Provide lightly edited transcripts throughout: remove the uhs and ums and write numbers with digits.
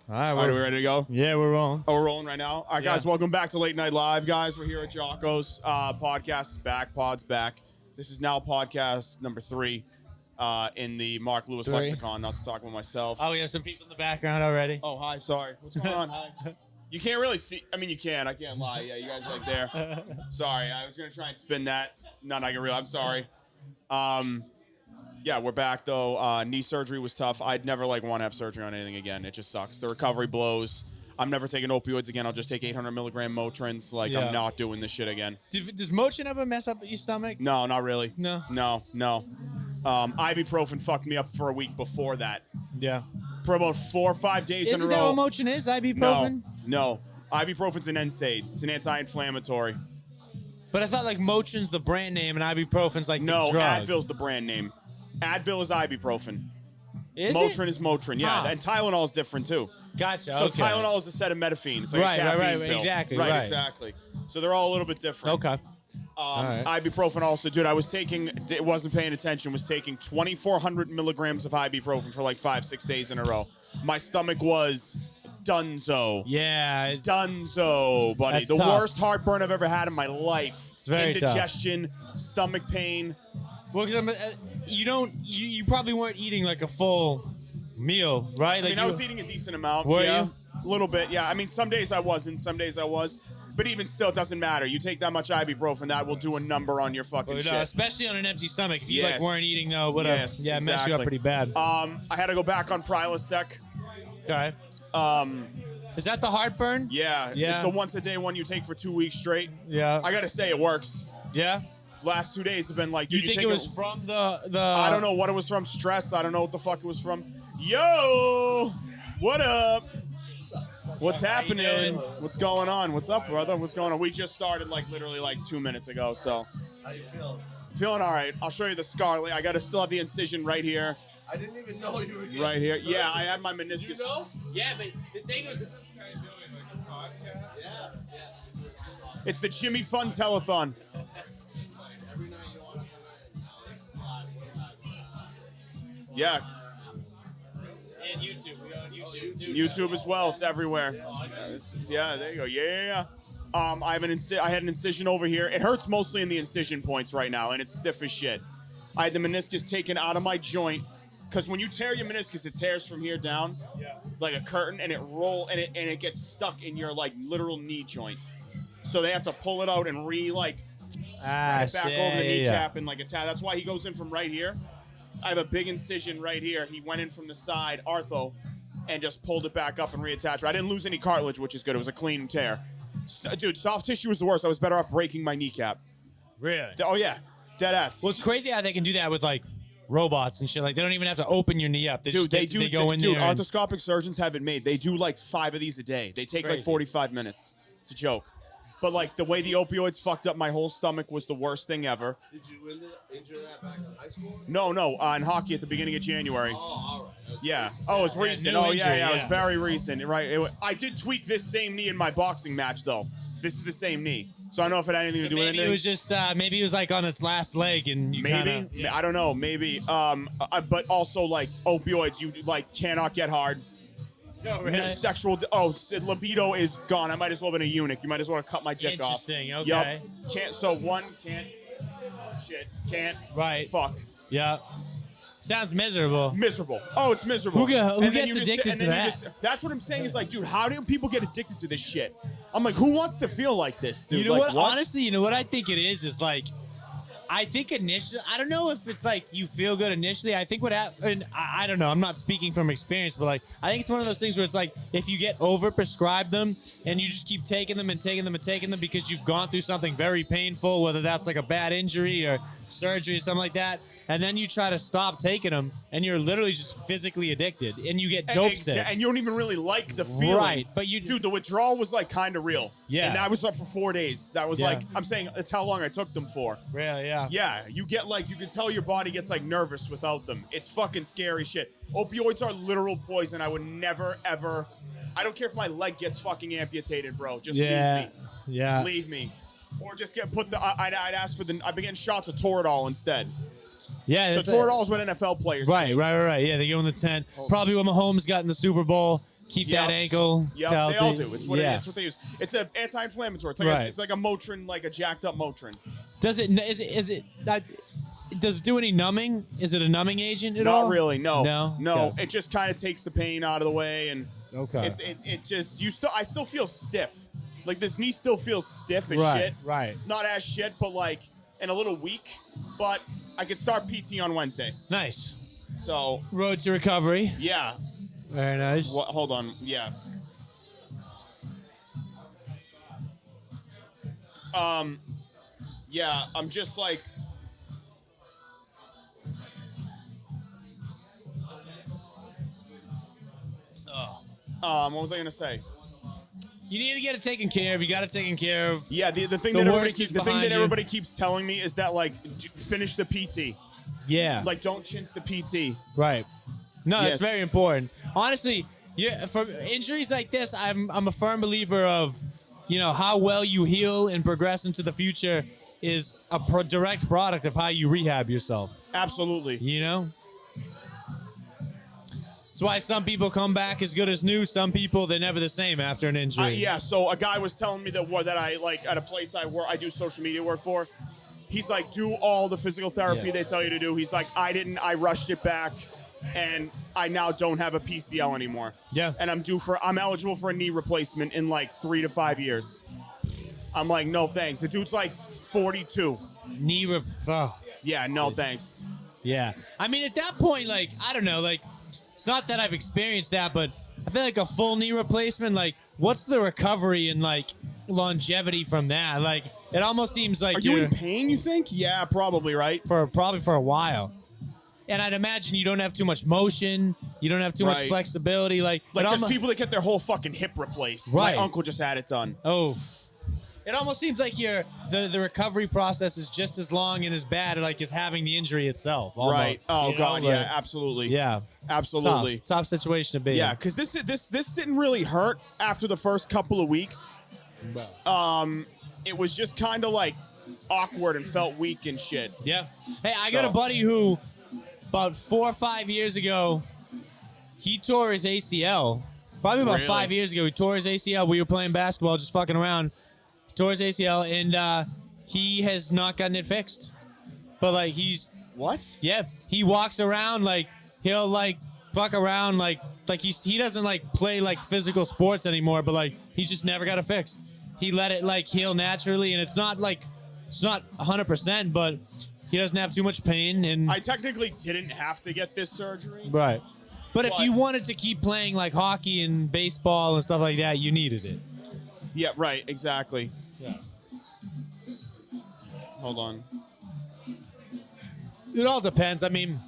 All right, All right, are we ready to go? Yeah, we're rolling. Oh, we're rolling right now. All right, Yeah. guys, welcome back to Late Night Live, guys. We're here at Jocko's. Podcast is back. Pod's back. This is now podcast number 3 in the Mark Lewis 3. lexicon. Not to talk about myself. Oh, we have some people in the background already. Oh, hi. Sorry. What's going on? Hi. You can't really see. I mean, you can. I can't lie. Yeah, you guys are like there. Sorry. I was going to try and spin that. Not I can real. I'm sorry. Yeah, we're back, though. Knee surgery was tough. I'd never want to have surgery on anything again. It just sucks. The recovery blows. I'm never taking opioids again. I'll just take 800 milligram Motrins. Yeah. I'm not doing this shit again. Does Motrin ever mess up your stomach? No, not really. No. No. Ibuprofen fucked me up for a week before that. Yeah. For about 4 or 5 days in a Isn't row. that what Motrin is? Ibuprofen? No. Ibuprofen's an NSAID. It's an anti-inflammatory. But I thought Motrin's the brand name and ibuprofen's the No, drug. Advil's the brand name. Advil is ibuprofen. Is Motrin it? is Motrin, yeah. Ah. And Tylenol is different, too. Gotcha, So okay. Tylenol is acetaminophen. It's like Right, a right, caffeine right, pill. exactly, Right, right. exactly. So they're all a little bit different. Okay. right. Ibuprofen also, dude, I was taking, wasn't paying attention, was taking 2,400 milligrams of ibuprofen for 5-6 days in a row. My stomach was dunzo. Yeah. Dunzo, buddy. That's the tough. worst heartburn I've ever had in my life. It's very tough. Indigestion, stomach pain. Well, because you probably weren't eating a full meal, right? I mean, I was eating a decent amount. Were yeah, you? A little bit, yeah. I mean, some days I wasn't, some days I was. But even still, it doesn't matter. You take that much ibuprofen, that will do a number on your fucking shit. Especially on an empty stomach. If you Yes. weren't eating, though, it mess you up exactly. pretty bad. I had to go back on Prilosec. Okay. Is that the heartburn? Yeah. Yeah. It's the once a day one you take for 2 weeks straight. Yeah. I gotta say, it works. Yeah. Last 2 days have been Do dude, you think take it was from the? I don't know what it was from. Stress. I don't know what the fuck it was from. Yo, what up? What's happening? doing? What's going on? What's up, brother? What's going on? We just started literally 2 minutes ago. So How you feeling? feeling all right. I'll show you the scar. I gotta still have the incision right here. I didn't even know you were getting Right here. surgery. Yeah, I had my meniscus. You know? Yeah, but the thing was, Yes. It's the Jimmy Fun Telethon. Every night you want to. Yeah, and YouTube. We on YouTube. YouTube as well. It's everywhere. Yeah, there you go. Yeah. I had an incision over here. It hurts mostly in the incision points right now, and it's stiff as shit. I had the meniscus taken out of my joint because when you tear your meniscus, it tears from here down like a curtain, and it gets stuck in your literal knee joint. So they have to pull it out and slide it back over the kneecap and attach. That's why he goes in from right here. I have a big incision right here. He went in from the side, Artho, and just pulled it back up and reattached. I didn't lose any cartilage, which is good. It was a clean tear. Dude, soft tissue was the worst. I was better off breaking my kneecap. Really? Oh, yeah. Dead ass. Well, it's crazy how they can do that with robots and shit. They don't even have to open your knee up. They Dude, just they go in dude, there. and- arthroscopic surgeons have it made. They do 5 of these a day. They take Crazy. 45 minutes. It's a joke. But the way the opioids fucked up my whole stomach was the worst thing ever. Did you injure that back in high school? No, in hockey at the beginning of January. Oh, all right. That's Yeah. recent. Oh, it's recent. new Oh, injury, yeah. It was yeah. very recent. Right. I did tweak this same knee in my boxing match, though. This is the same knee. So I don't know if it had anything to do with maybe anything. it was just maybe it was on its last leg and you Maybe. kinda, I don't know. Maybe. But also opioids, you cannot get hard. No, really? Sexual. Libido is gone. I might as well have been a eunuch. You might as well have cut my dick off. Interesting, okay. Yup. Can't. So one can't. Shit. Can't. Right. Fuck. Yeah. Sounds miserable. Miserable. Oh, it's miserable. Who And then gets you just addicted and to then you that? that's what I'm saying is dude, how do people get addicted to this shit? I'm like, who wants to feel like this, dude? You know Like, what? Honestly, you know what I think it is I think initially, I don't know if it's you feel good initially. I think what happened, I don't know. I'm not speaking from experience, but I think it's one of those things where it's if you get overprescribed them and you just keep taking them and taking them and taking them because you've gone through something very painful, whether that's a bad injury or surgery or something like that, and then you try to stop taking them and you're literally just physically addicted and you get dope sick. And you don't even really like the feeling. Right, but dude, the withdrawal was kind of real. Yeah. And that was up for 4 days. That was Yeah. I'm saying that's how long I took them for. Really, yeah. Yeah, you get you can tell your body gets nervous without them. It's fucking scary shit. Opioids are literal poison. I would never ever. I don't care if my leg gets fucking amputated, bro. Just leave me. Yeah. Leave me. Or just I'd ask for I've been getting shots of Toradol instead. Yeah. So that's Toradol is what NFL players. Right. take. Yeah, they go in the tent. Probably when Mahomes got in the Super Bowl, keep Yep. that ankle Yeah, healthy. they all do. It's what yeah. it's what they use. It's an anti-inflammatory. It's like Right. it's like a Motrin, like a jacked up Motrin. Does it does it do any numbing? Is it a numbing agent at all? Not really. No. No. Okay. It just kind of takes the pain out of the way, and Okay. it just I still feel stiff. Like this knee still feels stiff as Right, shit. right. Not as shit, but like and a little weak. But I could start PT on Wednesday. Nice. So Road to recovery. yeah. Very nice. What, hold on. Yeah. Yeah. I'm just like. What was I gonna say? You need to get it taken care of. You got it taken care of. Yeah, the thing The that everybody worst keeps is the thing behind that you. everybody keeps telling me is that like finish the PT. Yeah. Like don't chintz the PT. Right. No, Yes. that's very important. Honestly, yeah, for injuries like this, I'm a firm believer of, how well you heal and progress into the future is a direct product of how you rehab yourself. Absolutely. That's why some people come back as good as new. Some people, they're never the same after an injury. Yeah, so a guy was telling me that I like at a place I work, I do social media work for. He's like, do all the physical therapy Yeah. they tell you to do. He's like, I rushed it back, and I now don't have a PCL anymore. Yeah. And I'm eligible for a knee replacement in like 3 to 5 years. I'm like, no thanks. The dude's like 42. Knee rep. Oh. Yeah, no thanks. Yeah. I mean, at that point, like, I don't know, like, it's not that I've experienced that, but I feel like a full knee replacement, like, what's the recovery and, like, longevity from that? Like, it almost seems like Are you you're in pain, you think? Yeah, probably, right? probably for a while. And I'd imagine you don't have too much motion. You don't have too much Right. flexibility. Like Like it just almo- people that get their whole fucking hip replaced. Right. My uncle just had it done. Oh. It almost seems like the recovery process is just as long and as bad like as having the injury itself. Almost. Right. Oh, You know, God, like- yeah, absolutely. Yeah. Absolutely. Tough situation to be Yeah, in. because this didn't really hurt after the first couple of weeks. It was just kind of like awkward and felt weak and shit. Yeah. Hey, I got a So- buddy who about 4 or 5 years ago, he tore his ACL. Probably about Really? 5 years ago, he tore his ACL. We were playing basketball, just fucking around. He tore his ACL, and he has not gotten it fixed. But like What? he walks around like he'll like fuck around like he doesn't like play like physical sports anymore. But like he just never got it fixed. He let it like heal naturally, and it's not 100%, but he doesn't have too much pain. And I technically didn't have to get this surgery. right. But if But- you wanted to keep playing like hockey and baseball and stuff like that, you needed it. Yeah, right, exactly. Yeah. Hold on. It all depends. I mean,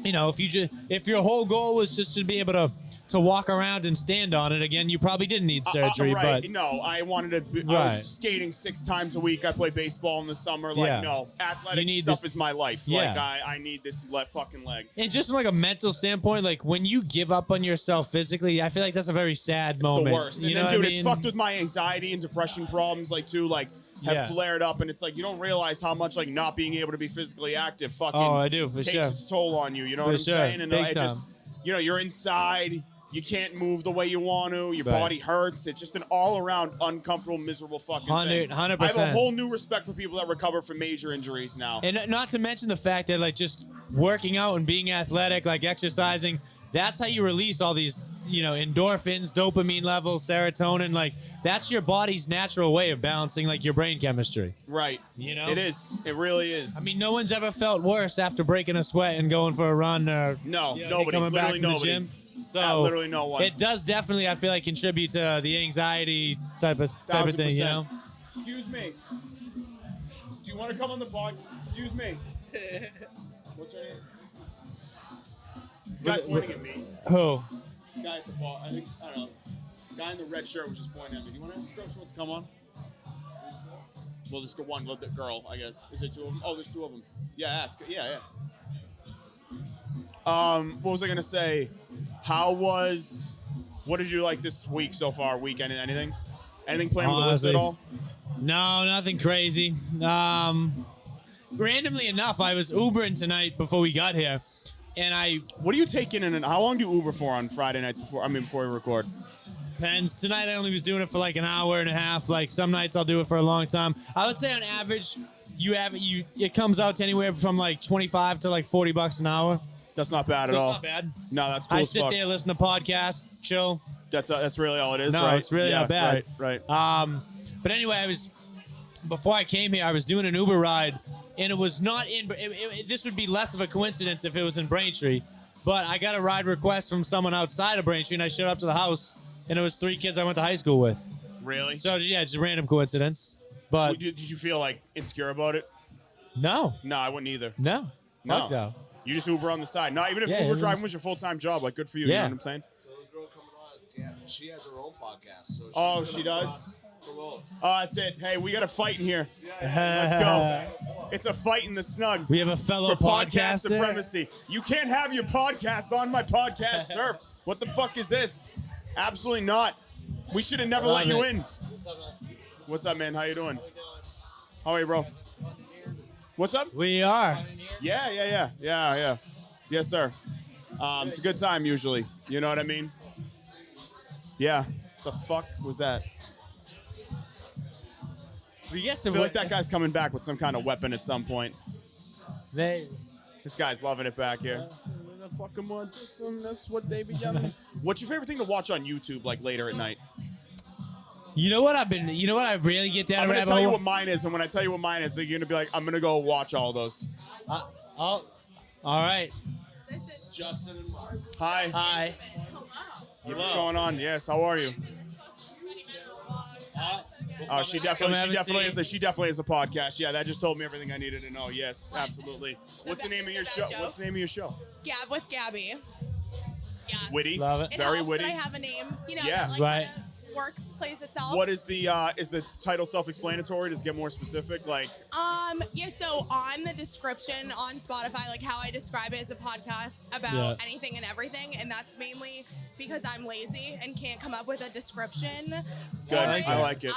if your whole goal was just to be able to walk around and stand on it again, you probably didn't need surgery. Right. But No, I wanted to. I Right. was skating 6 times a week. I play baseball in the summer. Like, Yeah. no, You athletic need stuff this- is my life. Yeah. Like, I need this fucking leg. and just from like a mental standpoint, like when you give up on yourself physically, I feel like that's a very sad It's moment. the worst. You And know then, what dude, I it's mean? fucked with my anxiety and depression problems, like, too, like, have Yeah. flared up. And it's like, you don't realize how much, like, not being able to be physically active fucking Oh, I do, for takes sure. its toll on you. You know For what I'm sure. saying? And Big it just, time. you're inside. You can't move the way you want to. Your Right. body hurts. It's just an all-around uncomfortable, miserable fucking thing. 100%. I have a whole new respect for people that recover from major injuries now. And not to mention the fact that like just working out and being athletic, like exercising, that's how you release all these, endorphins, dopamine levels, serotonin. Like that's your body's natural way of balancing like your brain chemistry. Right. You know? It is. It really is. I mean, no one's ever felt worse after breaking a sweat and going for a run or No, you know, nobody. coming back Literally from nobody. the gym. So literally no one. It does definitely, I feel like, contribute to the anxiety type of thing. You know? 1000%. Excuse me. Do you want to come on the pod? Excuse me. What's her name? This guy's pointing at me. Who? This guy at the bar. I don't know. Guy in the red shirt was just pointing at me. Do you want to ask this girl if she wants to come on? Well, there's one. The girl, I guess. Is there 2 of them? Oh, there's 2 of them. Yeah, ask. Yeah. What was I gonna say? What did you like this week so far? Weekend? Anything? Anything playing with Alyssa Honestly, at all? No, nothing crazy. Randomly enough, I was Ubering tonight before we got here, and What do you take in and how long do you Uber for on Friday nights before we record? depends. Tonight I only was doing it for like an hour and a half. Like some nights I'll do it for a long time. I would say on average, it comes out to anywhere from like 25 to like $40 an hour. That's not bad So at it's all. not bad. No, that's cool I as sit fuck. there, listen to podcasts, chill. That's really all it is, No, right? it's really Yeah, not bad. Right. But anyway, before I came here, I was doing an Uber ride, and it was not in. This would be less of a coincidence if it was in Braintree, but I got a ride request from someone outside of Braintree, and I showed up to the house, and it was 3 kids I went to high school with. Really? So yeah, just a random coincidence. But Did you feel like insecure about it? no, No, I wouldn't either. no, fuck no. You just Uber on the side. No, even if Yeah, Uber it was- driving was your full-time job, like good for you. You Yeah. know what I'm saying? So the girl coming on, yeah, she has her own podcast. So she's Oh, gonna she does? promote. Oh, that's it. Hey, we got a fight in here. Let's go. It's a fight in the snug. We have a fellow For podcast podcaster. supremacy. You can't have your podcast on my podcast turf. What the fuck is this? Absolutely not. We should have never let Love you it. in. What's up, man? How you doing? How are you, bro? What's up? We are. Yeah. Yes, sir. It's a good time usually. You know what I mean? Yeah. The fuck was that? We guess I feel like that guy's coming back with some kind of weapon at some point. This guy's loving it back here. The fucking want some, that's what they be yelling. What's your favorite thing to watch on YouTube, like later at night? You know what I really get down I'm a gonna rabbit tell you hole? what mine is, and when I tell you what mine is, then you're gonna be like, I'm gonna go watch all those. Oh, all right. This is Justin and Mark. Hi. Hi. What's going on? Yes. How are you? Oh, she definitely is a podcast. Yeah, that just told me everything I needed to know. Yes, absolutely. What's the name of your show? What's the name of your show? Gab with Gabby. Yeah. Witty. Love it. It Very helps witty. that I have a name, Yeah. that like Right. kinda plays itself. What is the title self-explanatory? Does it get more specific? Like, Yeah, so on the description on Spotify, like how I describe it as a podcast about Yeah. anything and everything, and that's mainly because I'm lazy and can't come up with a description for Good. it. I like it.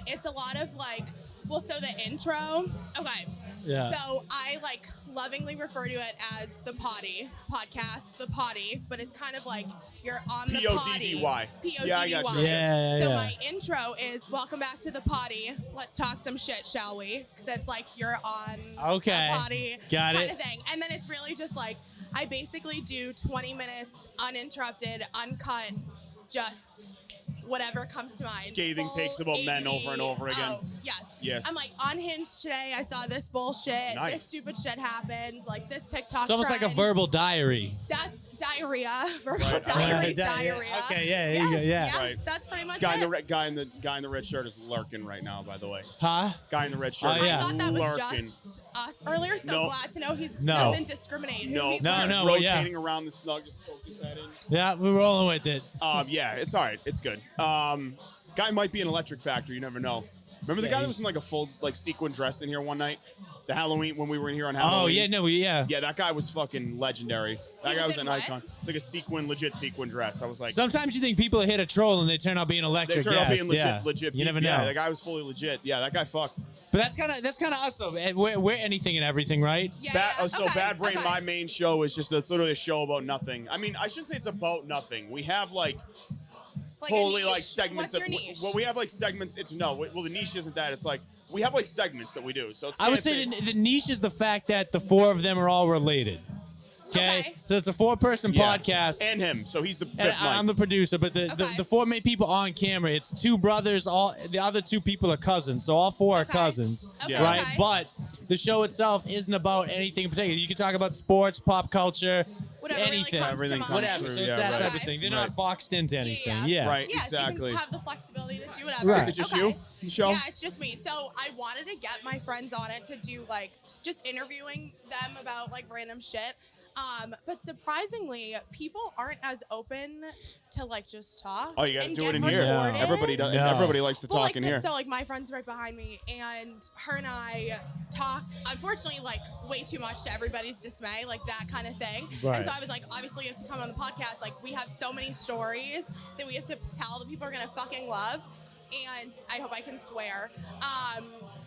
It's a lot of like, so the intro, okay. Yeah. So I like lovingly refer to it as the potty podcast, the potty, but it's kind of like you're on the potty. P-O-D-D-Y. Yeah, I got you. Yeah, So yeah. my intro is welcome back to the potty. Let's talk some shit, shall we? Because it's like you're on Okay. a potty Got kind it. of thing. And then it's really just like I basically do 20 minutes uninterrupted, uncut, just whatever comes to mind. Scathing Full takes about men ADD. over and over again. Oh, yes. Yes. I'm like unhinged today. I saw this bullshit. Nice. This stupid shit happened. Like this TikTok. It's almost like a trend. verbal diary. That's diarrhea. Verbal Right. diary. Di- Diarrhea. okay, yeah, there you go, yeah. Right. That's pretty much guy in it. the guy in the red shirt is lurking right now. By the way, Huh? guy in the red shirt. Oh, yeah. I thought that was lurking. just us earlier, so No. glad to know he No. doesn't discriminate. who No, he No, lurks. no. yeah. rotating around the snug, just poke his head in. Yeah, we're rolling with it. Yeah, it's all right. It's good. Guy might be an Electric Factory. You never know. Remember the guy that was in like a full like sequin dress in here one night? The Halloween when we were in here on Halloween. Oh yeah, no, yeah. Yeah, that guy was fucking legendary. That He guy was was in an what? icon. Like a legit sequin dress. I was like, Sometimes you think people hit a troll and they turn out being they electric. turned out yes, being legit. yeah. Legit. You never Yeah, know. that guy was fully legit. Yeah, that guy fucked. But that's kind of us though. We're anything and everything, right? Yeah, So okay, Bad Brain, okay. my main show is just it's literally a show about nothing. I mean, I shouldn't say it's about nothing. We have like Like a totally niche. like segments What's of your niche? well, we have like segments. It's no, well, the niche isn't that. It's like we have like segments that we do. So it's I would say the niche is the fact that the four of them are all related. Okay, so it's a four-person podcast. and him. So he's the And fifth I'm the mic. producer, but the Okay. four main people on camera, it's two brothers. All the other two people are cousins, so all four are Okay. cousins, Okay, Yeah. right? okay. But the show itself isn't about anything in particular. You can talk about sports, pop culture, Whatever really anything, comes Everything to comes mind. whatever. through, So it's yeah, that right. type of thing. They're Right. not boxed into anything. Yeah. Yeah, Right. Yeah, Exactly. so you can have the flexibility to do whatever. Right. Is it just Okay. you? The show? Yeah, it's just me. So I wanted to get my friends on it to do like just interviewing them about like random shit. But surprisingly, people aren't as open to like just talk. Oh, you gotta and do get it in here. recorded. Everybody does. No. Everybody likes to Well, talk like in that- here. So like my friend's right behind me, and her and I talk. Unfortunately, like way too much to everybody's dismay, like that kind of thing. Right. And so I was like, obviously, you have to come on the podcast. Like we have so many stories that we have to tell that people are gonna fucking love, and I hope I can swear.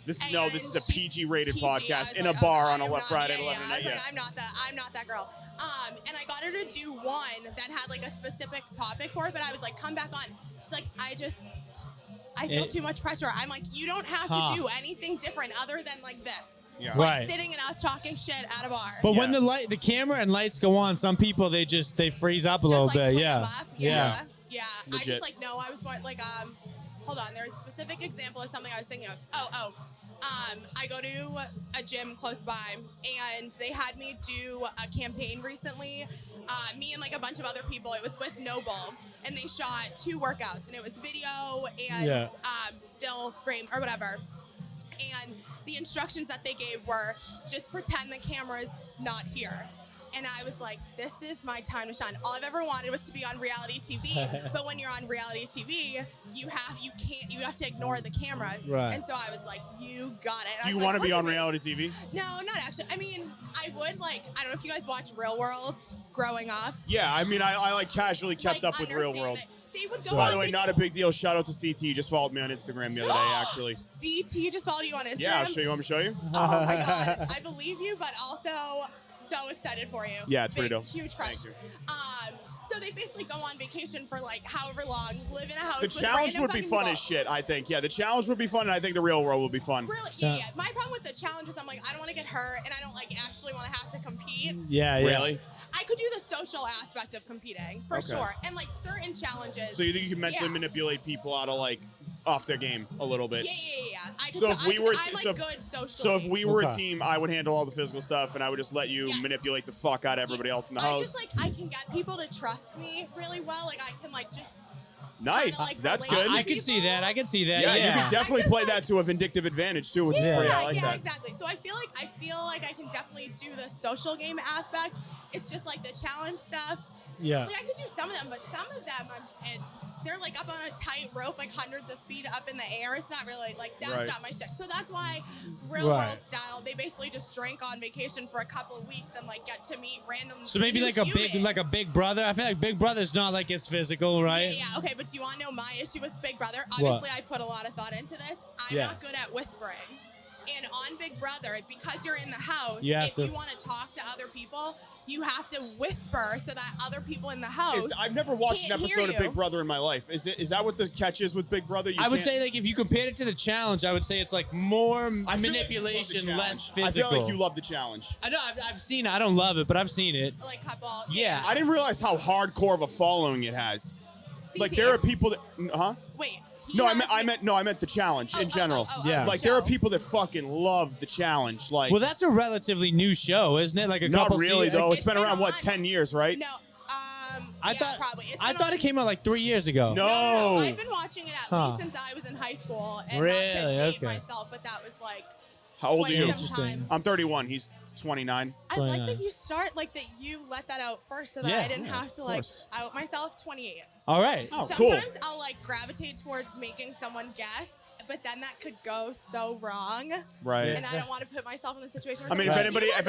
This is And this is a she's PG-rated PG. I was podcast in like, a bar okay, on a I'm not- Friday at yeah, 11 I night. was Yeah. like, I'm not that girl. And I got her to do one that had like a specific topic for it, but I was like, come back on. She's like, I feel too much pressure. I'm like, you don't have to do anything different other than like this. Yeah. Like Right. sitting and us talking shit at a bar. But when Yeah. the camera and lights go on, some people they freeze up a Just, little like, bit. clam Yeah. up. Yeah. I Legit. just like, no, I was more like, hold on. There's a specific example of something I was thinking of. I go to a gym close by, and they had me do a campaign recently. Me and like a bunch of other people. It was with Noble, and they shot 2 workouts, and it was video and still frame or whatever. And the instructions that they gave were just pretend the camera's not here. And I was like, this is my time to shine. All I've ever wanted was to be on reality TV. But when you're on reality TV, you have to ignore the cameras. Right. And so I was like, you got it. And Do I you was want to like, be look on at me. reality TV? No, not actually. I mean, I would like, I don't know if you guys watch Real World growing up. Yeah, I mean, I like casually kept Like, up with Real understand World. that They would go By on the way, vac- not a big deal. Shout out to CT. He just followed me on Instagram the other day, actually. CT just followed you on Instagram. Yeah, I'll show you. Want me to show you? Oh my god, I believe you, but also so excited for you. Yeah, it's pretty Big, dope. Huge crush. Thank So they basically go on vacation for like however long, live in a house. The with challenge random would be fucking fun people. as shit, I think. Yeah, the challenge would be fun, and I think the real world would be fun. Really? Yeah. My problem with the challenge is I'm like, I don't want to get hurt, and I don't like actually want to have to compete. Yeah. Really? I could do the social aspect of competing for Okay. sure, and like certain challenges. So you think you can mentally Yeah. manipulate people out of like off their game a little bit? Yeah. I could So tell, if we were, I'm like so, if- good socially. so if we were a Okay. team, I would handle all the physical stuff, and I would just let you Yes. manipulate the fuck out of everybody else in the I house. just like I can get people to trust me really well. Like I can like just. Nice, kinda, like, that's relate good. to I can see that. I can see that. yeah, Yeah. you can definitely just play like- that to a vindictive advantage too, which is Yeah, great. I like yeah, that. exactly. So I feel like I can definitely do the social game aspect. It's just like the challenge stuff. Yeah. Like I could do some of them, but some of them they're like up on a tight rope, like hundreds of feet up in the air. It's not really like that's Right. not my shtick. So that's why real Right. world style, they basically just drink on vacation for a couple of weeks and like get to meet random. So maybe new like a humans. Big Brother. I feel like Big Brother's not like as physical, right? Yeah. Okay, but do you want to know my issue with Big Brother? Obviously, I put a lot of thought into this. I'm Yeah. not good at whispering. And on Big Brother, because you're in the house, You have if to- you want to talk to other people, you have to whisper so that other people in the house. I've never watched an can't hear episode of you. Big Brother in my life. Is that what the catch is with Big Brother? You I would can't- say like if you compared it to the challenge, I would say it's like more I feel like you love the manipulation, less challenge. physical. I feel like you love the challenge. I know I've seen it. I don't love it, but I've seen it. Like couple. Yeah. I didn't realize how hardcore of a following it has. Like CT. there are people that, huh? Wait. he No, has I me- meant the challenge in general. Yeah. Like there are people that fucking love the challenge. Like Well, that's a relatively new show, isn't it? Like a not couple. really though. It's It's been been around what on. 10 years, right? No. I yeah, thought probably. It's I been thought on- it came out like 3 years ago. No. No, I've been watching it at Huh. least since I was in high school, and not Really? to date Okay. myself, but that was like How old are quite you? some Interesting. time. I'm 31. He's 29. I like 29. that you start like that you let that out first so that Yeah. I didn't Yeah, have to of like course. out myself 28. All right. Oh, cool. Sometimes I'll like gravitate towards making someone guess, but then that could go so wrong. Right. And I don't want to put myself in the situation. I mean, Right. if anybody, if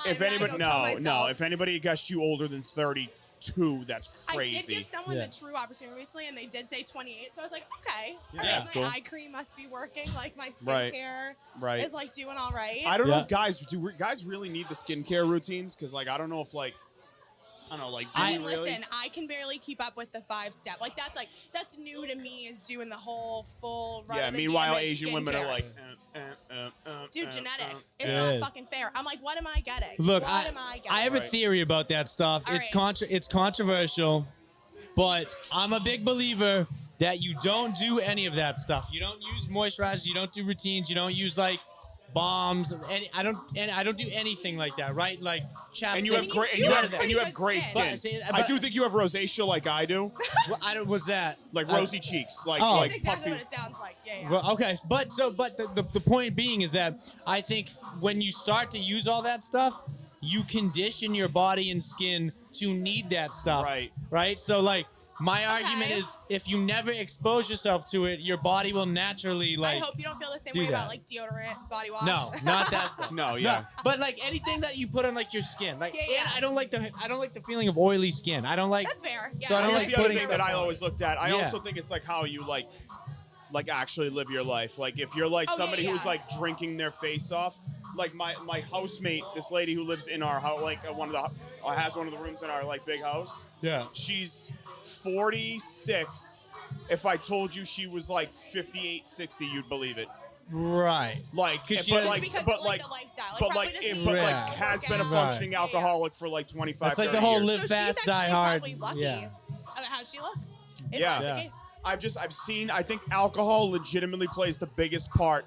if anybody, no, if anybody guessed you older than 32, that's I crazy. did give someone Yeah. the true opportunity recently, and they did say 28. So I was like, okay, Yeah, all right, that's my cool. eye cream must be working. Like my Right. skincare Right. is like doing all right. I don't know Yeah. if guys really need the skincare routines because like I don't know if like I don't know like do I you mean, really? listen, I can barely keep up with the 5-step. Like that's new to me is doing the whole full run. Yeah. of the Meanwhile, gamut Asian women are skincare. like, Dude, genetics. It's It not is. fucking fair. I'm like, what am I getting? Look, what am I getting? I have a Right. theory about that stuff. All It's right. it's controversial, but I'm a big believer that you don't do any of that stuff. You don't use moisturizers. You don't do routines. You don't use like bombs. I don't do anything like that. Right? Like chapstick. and you have you great do and you have have pretty and you have good great skin. skin. But- I do think you have rosacea like I do, I don't. What's that? like rosy cheeks, like Oh. like That's exactly puffy. what it sounds like. Yeah, yeah. Well, okay, but the point being is that I think when you start to use all that stuff, you condition your body and skin to need that stuff. Right. Right. So like my argument Okay. is if you never expose yourself to it, your body will naturally like. I hope you don't feel the same do way that. about like deodorant, body wash. No, not that stuff. No, yeah. But like anything that you put on like your skin, like Yeah, yeah. and I don't like the feeling of oily skin. I don't like. That's fair. Yeah. So I don't Here's like the other putting thing stuff that I on. always looked at. I Yeah. also think it's like how you like like actually live your life. Like if you're like Oh, yeah, somebody who's yeah. like drinking their face off, like my housemate, this lady who lives in our house, like has one of the rooms in our like big house. Yeah. She's 46. If I told you she was like 58, 60, you'd believe it. Right. Like, 'Cause she but doesn't- like, because but of, like, like, the lifestyle. Like, but probably like, doesn't but eat like well, has work been a out. functioning Yeah, yeah. alcoholic for like 25. It's like the 30 whole years. live So fast, she's die actually hard. probably lucky Yeah. about how she looks. If Yeah. that's Yeah. the case. I've seen. I think alcohol legitimately plays the biggest part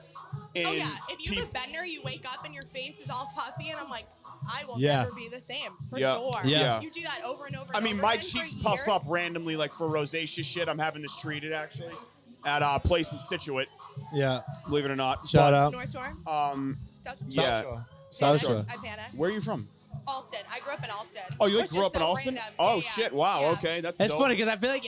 in. Oh yeah, if you have a peop- bender, you wake up and your face is all puffy, and I'm like, I will Yeah. never be the same for Yeah. sure. Yeah. You do that over and over. I and mean, over my again for cheeks puff years. up randomly, like for rosacea shit. I'm having this treated actually at a place in Situate. Yeah. Believe it or not. Shout But, out. North Shore. Yeah. South Shore. South Yeah, Shore. I panicked. Where are you from? Alston. I grew up in Alston. Oh, you like which grew is up in so Alston? random. Oh Yeah, shit! yeah. Wow. Yeah. Okay, that's It's dope. funny because I feel like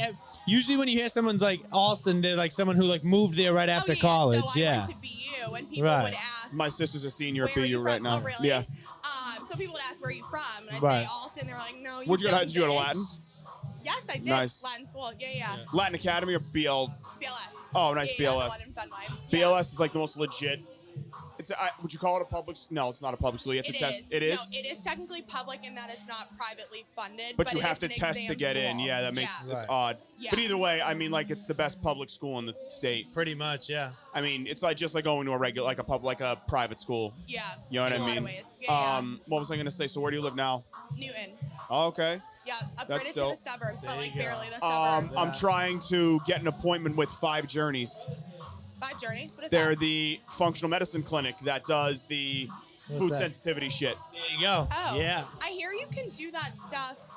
usually when you hear someone's like Alston, they're like someone who like moved there right after Oh, yeah, college. So I Yeah. went to BU, and people Right. would ask, My sister's a senior at where are BU you right from? now. Oh, really? Yeah. So people would ask, where are you from? And I'd Right. say Alston. They were like, no, you Where'd you go? dumb Did you go to bitch. Latin? Yes, I did. Nice. Latin school. Yeah. Latin Academy or BL? BLS. Oh, nice, yeah, BLS. The one in Fenway. BLS is like the most legit. Would you call it a public? No, it's not a public school. You have to It test. is. It is. No, it is technically public in that it's not privately funded. But you it have is to an test to exam get in. school. Yeah, that makes Yeah. it's Right. odd. Yeah. But either way, I mean, like it's the best public school in the state. Pretty much, yeah. I mean, it's like just like going to a regular, like a private school. Yeah. You know what in I a mean? lot of ways. Yeah, What was I gonna say? So where do you live now? Newton. Oh, okay. Yeah, That's upgraded to dope. the suburbs, but There like you go. barely the suburbs. I'm trying to get an appointment with 5 Journeys. 5 Journeys. What is They're that? the functional medicine clinic that does the food that? sensitivity shit. There you go. Oh. Yeah. I hear you can do that stuff.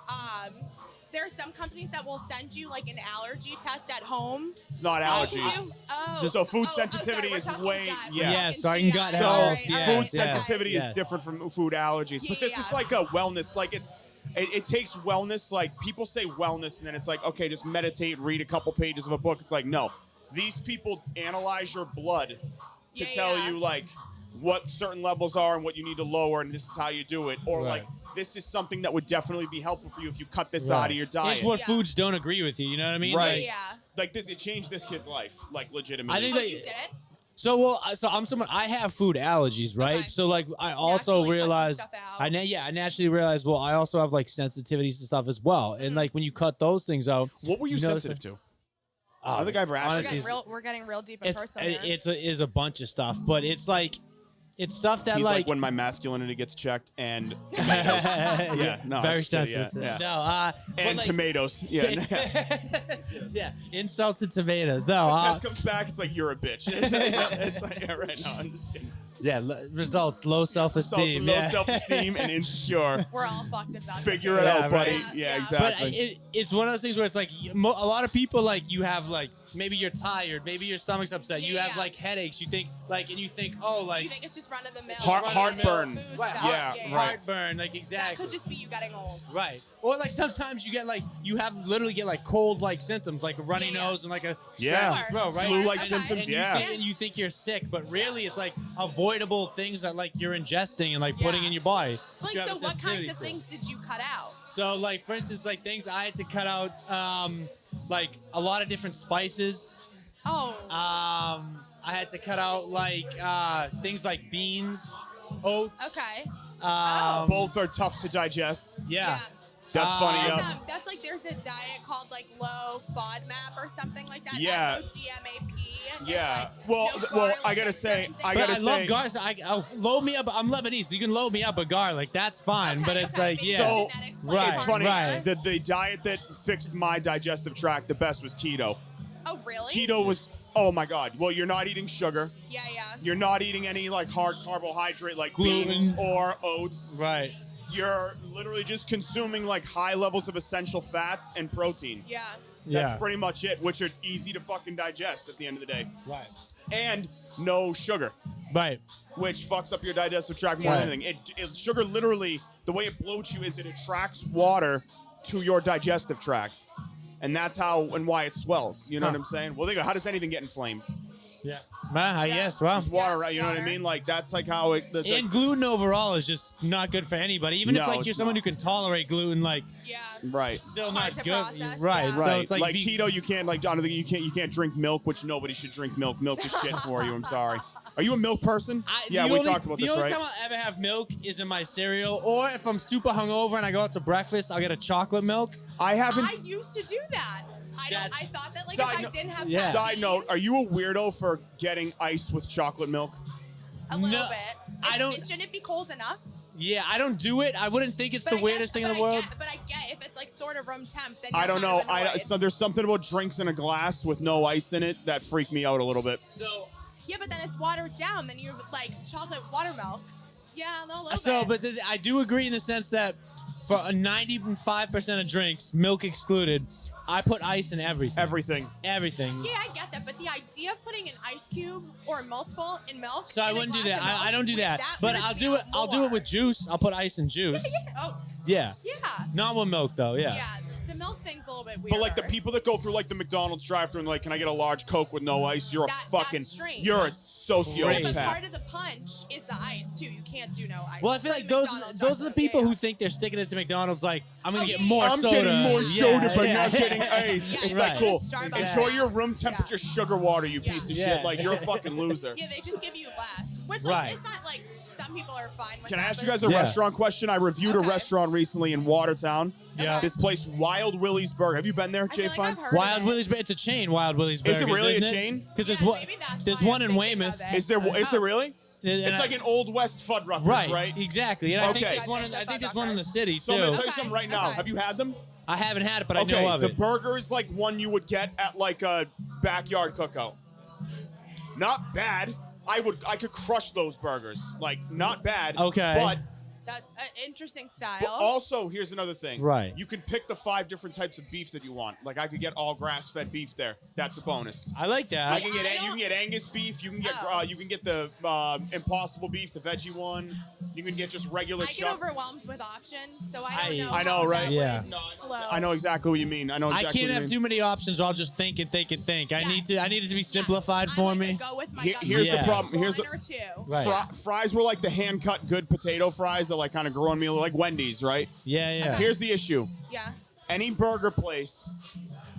There are some companies that will send you like an allergy test at home. It's not Oh, you allergies. do? Oh. So food sorry, sensitivity we're is talking way- gut. yeah. We're Yeah, talking starting GI. gut So health. All right, Yeah. all food right. sensitivity Yeah. is different from food allergies, Yeah, but this yeah, is yeah. like a wellness. Like it takes wellness. Like people say wellness, and then it's like okay, just meditate, read a couple pages of a book. It's like no, these people analyze your blood to Yeah, tell yeah. you like what certain levels are and what you need to lower, and this is how you do it, or Right. like this is something that would definitely be helpful for you if you cut this Right. out of your diet. It's what Yeah. foods don't agree with you. You know what I mean? Right. Like, Yeah. Like this, it changed this kid's life, like legitimately. I think Oh, that- you did it? So I'm someone I have food allergies, right? Okay. So like I also Naturally cut some realized stuff out. I naturally realized well I also have like sensitivities to stuff as well, Mm-hmm. and like when you cut those things out, what were you notice sensitive to? oh, I don't think I ever asked you. honestly, this. We're getting real deep and it's personal here. is a bunch of stuff, but it's like it's stuff that He's like, like when my masculinity gets checked and yeah, no, very it's just- yeah, sensitive. yeah. No, but and like, tomatoes. Yeah. yeah, insults and tomatoes. No, The test comes back. It's like you're a bitch. It's like yeah, right. No, I'm just kidding. yeah, results low self-esteem. Low yeah. self-esteem and insecure. We're all fucked if that's Figure the it case. Yeah, out, buddy. right. Yeah, Yeah. exactly. But it's one of those things where it's like a lot of people like you have like maybe you're tired, maybe your stomach's upset, you Yeah, have yeah. like headaches, you think like and you think oh like You think it's just run of the mill. Heartburn. right, Yeah, right. heartburn, like That exactly. could just be you getting old. Right. Or like sometimes you get like you have literally get like cold like symptoms like a runny Yeah, yeah. nose and like a Yeah. scratchy throat, right? Flu-like And- symptoms, and yeah. and you think you're sick, but really it's like avoidable things that like you're ingesting and like putting Yeah. in your body. that Like, you have so a what kinds sensitivity of to. things did you cut out? So like for instance like things I had to cut out like a lot of different spices. Oh, I had to cut out like things like beans, oats. okay. Both are tough to digest. Yeah. That's funny. Yeah. Yeah. That's like there's a diet called like low FODMAP or something like that. Yeah. Low DMAP. It's Yeah. like Well, no well, garlic I gotta or say, certain I But gotta I love say- garlic. I'll load me up. I'm Lebanese. You can load me up a garlic. That's fine. Okay, but it's okay, like, maybe yeah. So, genetics right, play a It's part funny. there. right. The diet that fixed my digestive tract the best was keto. Oh, really? Keto was, oh my god. Well, you're not eating sugar. Yeah, yeah. You're not eating any like hard carbohydrate like Gluten. beans or oats. Right. You're literally just consuming like high levels of essential fats and protein. Yeah. That's pretty much it, which are easy to fucking digest at the end of the day. Right. And no sugar, Right. which fucks up your digestive tract more than anything. Sugar literally, the way it bloats you is it attracts water to your digestive tract. And that's how and why it swells. You know what I'm saying? Well, there you go. How does anything get inflamed? Yeah. I guess. Well, It's water, Yeah, right? You know what I water. mean? Like that's like how it. and gluten overall is just not good for anybody. Even if No, like it's you're someone not. who can tolerate gluten, like Yeah. right. still Hard not to good. process, Right. yeah. So Right, it's like, keto. You can't like Jonathan. You can't drink milk, which nobody should drink milk. Milk is shit for you. I'm sorry. Are you a milk person? The We only, talked about the this, only right? time I'll ever have milk is in my cereal, or if I'm super hungover and I go out to breakfast, I'll get a chocolate milk. I haven't. I used to do that. I That's- thought that like Side if I note- didn't have Yeah. caffeine, Side note: are you a weirdo for getting ice with chocolate milk? a little No, bit. I don't- Shouldn't it be cold enough? Yeah, I don't do it. I wouldn't think it's But the I weirdest guess- thing in but the world. But I get if it's like sort of room temp, then I you're don't know. kind of annoyed. So there's something about drinks in a glass with no ice in it that freaked me out a little bit. So, Yeah, but then it's watered down. Then you're like chocolate water milk. Yeah, no, a little so, bit. but I do agree in the sense that for a 95% of drinks, milk excluded, I put ice in everything. Everything. Everything. Yeah, I get that, but the idea of putting an ice cube or multiple in milk. So I in a wouldn't do glass that. of milk, I don't do that. But weirds I'll me do it. out I'll do more. it with juice. I'll put ice in juice. Oh, Yeah. yeah. Not with milk though. Yeah. Yeah, the milk thing's a little bit weird. But like the people that go through like the McDonald's drive-thru and like, can I get a large Coke with no ice? You're That's a fucking. strange. You're a But sociopath. part of the punch is the ice too. You can't do no ice. Well, I feel It's like those McDonald's those are the ice. people Yeah, who yeah. think they're sticking it to McDonald's. Like I'm gonna Oh, get yeah, more yeah. I'm soda. getting more Yeah, soda, but yeah. not getting ice. Yeah, It's yeah. like cool. Starbucks Enjoy your gas. room temperature sugar water, you Yeah. piece of Yeah. shit. Like you're a fucking loser. Yeah, they just give you less, which Right. like, it's not like some people are fine with Can I that, ask but you guys a it's- Yeah. restaurant question? I reviewed a Okay. restaurant recently in Watertown. Yeah. This place, Wild Willie's Burger. Have you been there, I feel Jay like Fine? I've heard Wild of it. Willie's. It's a chain. Wild Willie's Burgers. Is it really a isn't chain? Because Yeah, there's one. maybe that's There's why one I'm in thinking Weymouth. of it. Is there really? And It's I- like an old West Fuddruckers, right. right? Exactly. And I think Okay. there's one. It's a I think there's Fuddruckers. one in the city So I'm gonna too. tell you Okay, something right now. okay. Have you had them? I haven't had it, but I Okay, know of the it. burger is like one you would get at like a backyard cookout. Not bad. I could crush those burgers. Like not bad. Okay. But That's an interesting But style. also, here's another thing. Right. You can pick the 5 different types of beef that you want. Like I could get all grass-fed beef there. That's a bonus. I like that. I can I get don't- you can get Angus beef. You can get Oh. the Impossible beef, the veggie one. You can get just regular I get chuck. overwhelmed with options, so I don't know. I know, how right? that Yeah. would flow. I know exactly what you mean. I know I exactly can't what have you too mean. many options. Or I'll just think and think and think. I Yes. need it to be simplified Yes, for I like me. To go with my gut Here's the feeling. problem. Here's the- One or two. Right. Fries were like the hand-cut good potato fries that like kind of grew on me like Wendy's, right? Yeah, yeah. Here's the issue. Yeah. Any burger place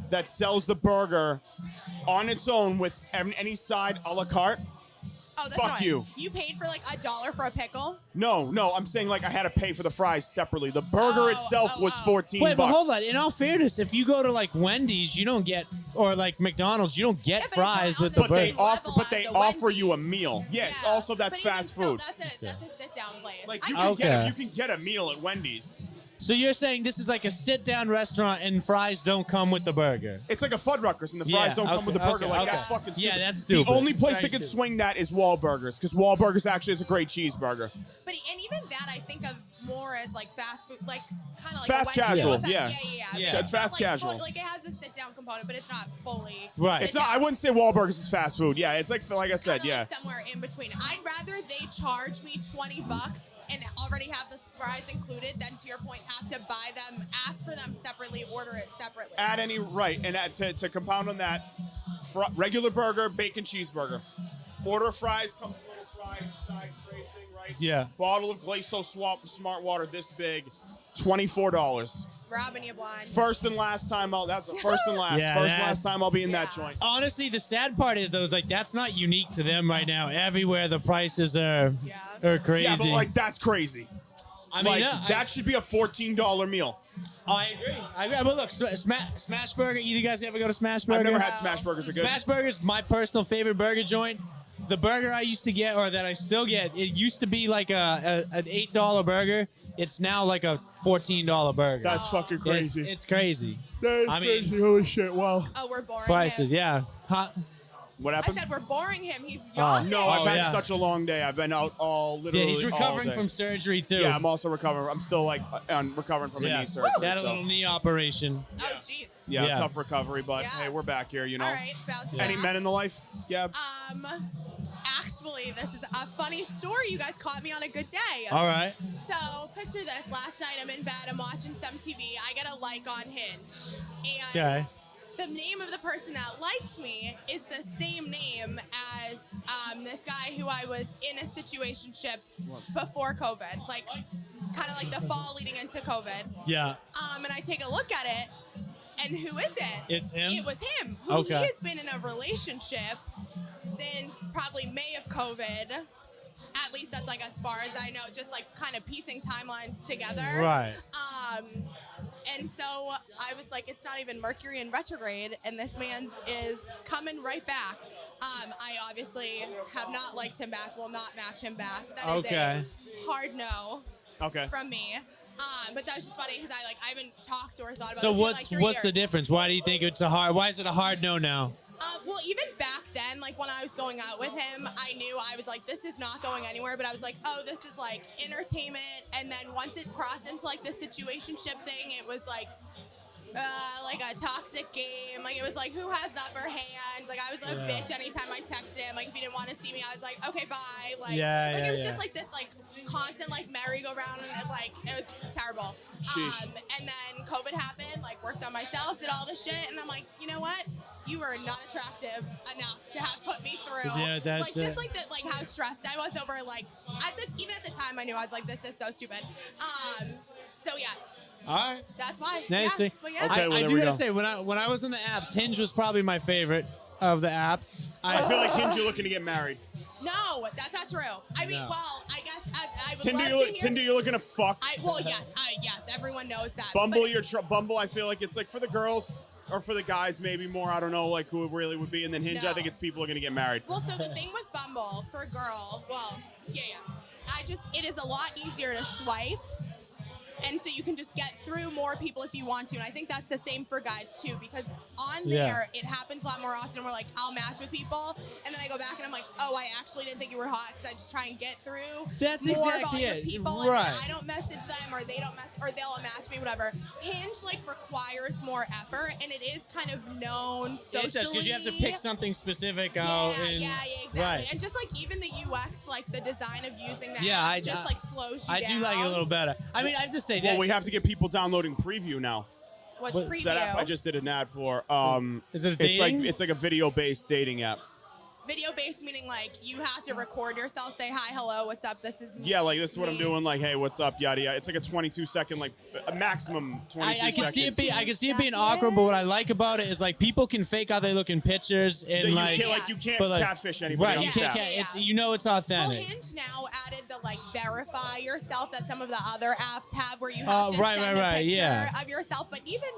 that sells the burger on its own with any side a la carte. Oh, that's Fuck annoying. you. You paid for like $1 for a pickle. No, I'm saying like I had to pay for the fries separately. The burger Oh, itself oh, was oh. 14 Wait, bucks. but hold on. In all fairness, if you go to like Wendy's, you don't get, or like McDonald's, you don't get Yeah, but it's fries not with the on But the they burger. same offer, level but they as a offer you a Wendy's. meal. Yes, Yeah. also that's But even fast still, food. That's a sit-down place. Like you I can don't- get Okay. you can get a meal at Wendy's. So you're saying this is like a sit-down restaurant and fries don't come with the burger? It's like a Fuddruckers and the fries Yeah, don't come okay, with the burger. okay, Like okay. that's fucking stupid. Yeah, that's stupid. The only place Very that can stupid. swing that is Wahlburgers because Wahlburgers actually is a great cheeseburger. But and even that I think of more as like fast food, like kind of like fast a Wendy's casual, effect. yeah. Yeah. It's fast not, like, casual. Like it has a sit-down component, but it's not fully. Right. It's not. I wouldn't say Wahlburgers is fast food. Yeah, it's like I said. Kinda Yeah. like somewhere in between. I'd rather they charge me $20 and already have the fries included than, to your point, have to buy them, ask for them separately, order it separately. At any right, and to compound on that, regular burger, bacon cheeseburger. Order of fries comes a little fried side tray thing, right? Yeah. Bottle of Glacial Smart Water this big, $24. Robbing you blind. First and last time I'll. That's the first and last. Yeah, first and that's- last time I'll be in that Yeah. joint. Honestly, the sad part is though, is like that's not unique to them right now. Everywhere the prices are crazy. Yeah, but like that's crazy. I mean, Like that should be a $14 meal. I agree. I agree. But look, Smash Burger. Either you guys ever go to Smash Burger? I've never had Smash Burgers. Are good. Smash Burger's my personal favorite burger joint. The burger I used to get, or that I still get, it used to be like an $8 burger. It's now like a $14 burger. That's fucking crazy. It's crazy. That is I mean- crazy. Holy shit! Wow. Oh, we're boring Prices, him. yeah. What I happened? said we're boring him. He's Oh. young. No, I've had yeah. such a long day. I've been out all literally. Yeah, he's recovering all day. from surgery too. Yeah, I'm also recovering. I'm still like recovering from a knee surgery. He had a so- little knee operation. Oh, jeez. Yeah, Yeah. tough recovery, but Yeah. hey, we're back here. You know. All right, bounce Any back. men in the life? Yeah. Actually, this is a funny story. You guys caught me on a good day. All right. So, picture this. Last night I'm in bed, I'm watching some TV. I get a like on Hinge. And Okay. the name of the person that liked me is the same name as this guy who I was in a situationship before COVID, like kind of like the fall leading into COVID. Yeah. And I take a look at it, and who is it? It's him? It was him. Who Okay. He has been in a relationship since probably May of COVID. At least that's like as far as I know, just like kind of piecing timelines together. Right. And so I was like, it's not even Mercury in retrograde, and this man's is coming right back. I obviously have not liked him back, will not match him back. That is Okay. a hard no Okay. from me. But that was just funny because I haven't talked or thought about So it in what's like 3 what's the years. difference? Why do you think it's a hard? Why is it a hard no now? Well, even back then, like when I was going out with him, I knew I was like, this is not going anywhere. But I was like, oh, this is like entertainment. And then once it crossed into like the situationship thing, it was like a toxic game. Like it was like, who has the upper hand? Like I was a bitch anytime I texted him. Like if he didn't want to see me, I was like, okay, bye. Like, it was just like this like constant like merry-go-round, and it was terrible. Sheesh. And then COVID happened. Like worked on myself, did all this shit, and I'm like, you know what? You were not attractive enough to have put me through. Yeah, that's like it. just like that, like how stressed I was over like even at the time I knew I was like, this is so stupid. So yes, All right. that's why. Nice. Yeah, but yeah. Okay, I well, there do we gotta go. say, when I was in the apps, Hinge was probably my favorite of the apps. I feel like Hinge, you're looking to get married. No, that's not true. I mean, No. well, I guess as I would Tinder, love you're, to hear. Tinder, you're looking to fuck. Yes, everyone knows that. Bumble, but, Bumble. I feel like it's like for the girls or for the guys, maybe more. I don't know, like who it really would be. And then Hinge, No. I think it's people are gonna get married. Well, so the thing with Bumble for a girl, it is a lot easier to swipe. And so you can just get through more people if you want to. And I think that's the same for guys too, because on Yeah. there, it happens a lot more often. We're like, I'll match with people. And then I go back and I'm like, oh, I actually didn't think you were hot because I just try and get through That's more exactly volume it. of people. Right. And then I don't message them or they don't or they'll match me, whatever. Hinge like requires more effort, and it is kind of known socially. It does, because you have to pick something specific Yeah, out. and, exactly. Right. And just like even the UX, like the design of using that, Yeah, I- just like slows you I down. do like it a little better. I mean, I have to say that. Well, we have to get people downloading Preview now. What's What- preview? It's that app I just did an ad for. Is it a It's like dating? it's like a video-based dating app. Video based meaning like you have to record yourself, say hi, hello, what's up, this is me. Yeah, like this is what I'm Me. doing. Like, hey, what's up? Yada yada. It's like a 22-second, like a maximum 22 I can see seconds. I can see it being awkward, but what I like about it is like people can fake how they look in pictures and That like, you can't but, like, catfish anybody right? on You this can't, app. it's Yeah. it's Well, authentic. Hinge now added the like verify yourself that some of the other apps have, where you have to right, send right, a picture yeah. of yourself. But even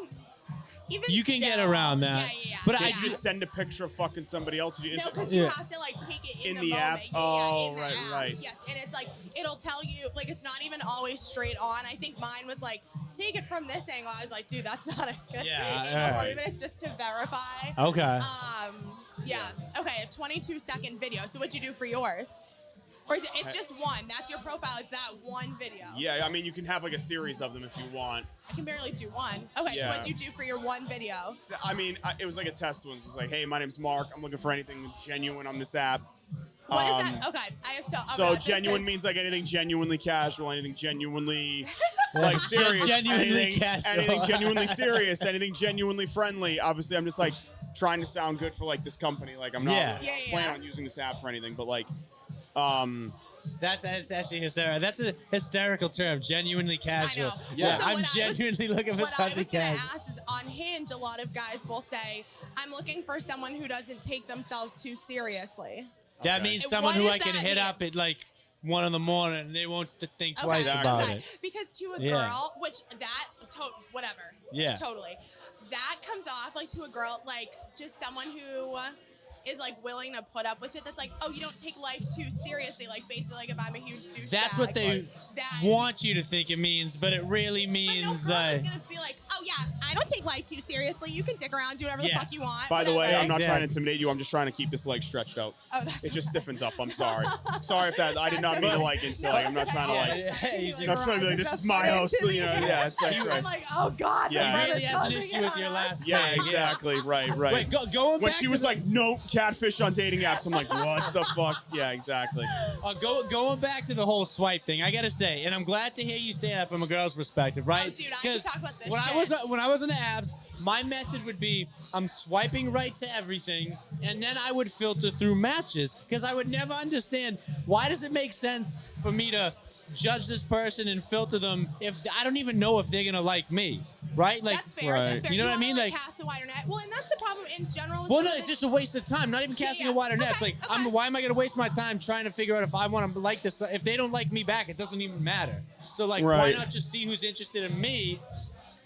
You can get still- around that. Yeah. But I Can't do- you just send a picture of fucking somebody else? Is No, it- because you Yeah. have to like take it in, In the the app? moment. Oh, in the right, app. right. Yes, and it's like it'll tell you like it's not even always straight on. I think mine was like take it from this angle. I was like, dude, that's not a good Yeah, angle for alright. me, but it's just to verify. Okay. Yeah. Okay, a 22-second video. So what'd you do for yours? Or is it? It's just one. That's your profile. Is that one video? Yeah, I mean, you can have like a series of them if you want. I can barely do one. Okay, so Yeah. what'd you do for your one video? I mean, it was like a test one. It was like, hey, my name's Mark. I'm looking for anything genuine on this app. What is that? Okay, I have So this genuine is- means like anything genuinely casual, anything genuinely like serious, Genuinely anything, casual. anything genuinely serious, anything genuinely friendly. Obviously, I'm just like trying to sound good for like this company. Like I'm not Yeah. Yeah. planning on using this app for anything, but like, That's actually hysterical. That's a hysterical term. Genuinely casual. I know. Yeah, Well, so I'm what I was- genuinely looking for What I something was gonna casual. ask is on Hinge, a lot of guys will say, "I'm looking for someone who doesn't take themselves too seriously." That Okay. means And someone what who does I can that hit mean? up at like 1 a.m. and they won't think twice Exactly. about okay. it. Because to a Yeah. girl, which whatever. Yeah. Totally. That comes off like to a girl, like just someone who is like willing to put up with it. That's like, oh, you don't take life too seriously. Like basically, like if I'm a huge douchebag. That's what they that, want you to think it means, but it really But no means girl like. is gonna be like, oh yeah, I don't take life too seriously. You can dick around, do whatever Yeah. the fuck you want. by the way, whatever. I'm not trying to Exactly. intimidate you. I'm just trying to keep this leg stretched out. Oh, that's It just okay. stiffens up. I'm sorry. Sorry if that I did not mean to like it. No, Like I'm not that's trying to okay. like. Yeah, he's Like, like- I'm trying to be like, this that's is my funny house. to You me. know, yeah, it's like, I'm right. like, oh god. Yeah. the He really brother's has an closing issue in with on your us. last Yeah, leg. exactly. Right, right. Wait, going when back she to was the- like, "No, catfish on dating apps. I'm like, what the fuck? Yeah, exactly. Going back to the whole swipe thing, I gotta say, and I'm glad to hear you say that from a girl's perspective, right? Oh, dude, I can talk about this when shit. when I was in the apps, my method would be I'm swiping right to everything, and then I would filter through matches because I would never understand why does it make sense for me to judge this person and filter them if I don't even know if they're gonna like me, right? Like, That's fair. Right. That's fair. You know what I mean? Like, Like- cast a wider net. Well, and that's the problem in general. with well, some no, of it's the- just a waste of time. Not even casting Yeah, a wider net. It's okay, like, okay. why am I going to waste my time trying to figure out if I want to like this? If they don't like me back, it doesn't even matter. So, like, why Right. not just see who's interested in me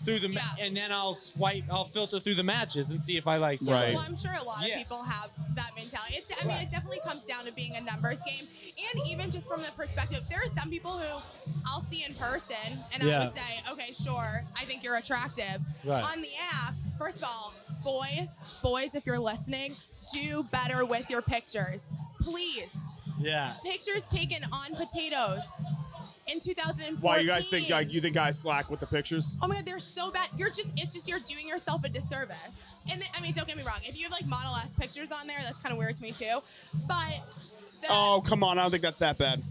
through the Yeah. and then I'll filter through the matches and see if I like somebody. Right. Well, I'm sure a lot Yeah. of people have that mentality. I mean, it definitely comes down to being a numbers game. And even just from the perspective, there are some people who I'll see in person and Yeah. I would say, okay, sure, I think you're attractive. Right. On the app, first of all, boys, if you're listening, do better with your pictures. Please. Yeah. Pictures taken on potatoes in 2014. Why you guys think you think guys slack with the pictures? Oh my god, they're so bad. It's just you're doing yourself a disservice. And I mean, don't get me wrong. If you have like model ass pictures on there, that's kind of weird to me too. But Oh, come on. I don't think that's that bad.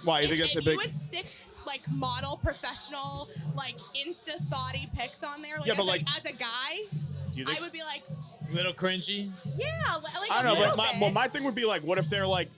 Why? You think that's a if big... you had 6 like model professional like insta thoughty pics on there, like, Yeah, as, but, like like, as a guy, Do you think I would be like, Little cringy. yeah, like I a don't know, little but bit. my thing would be like, what if they're like,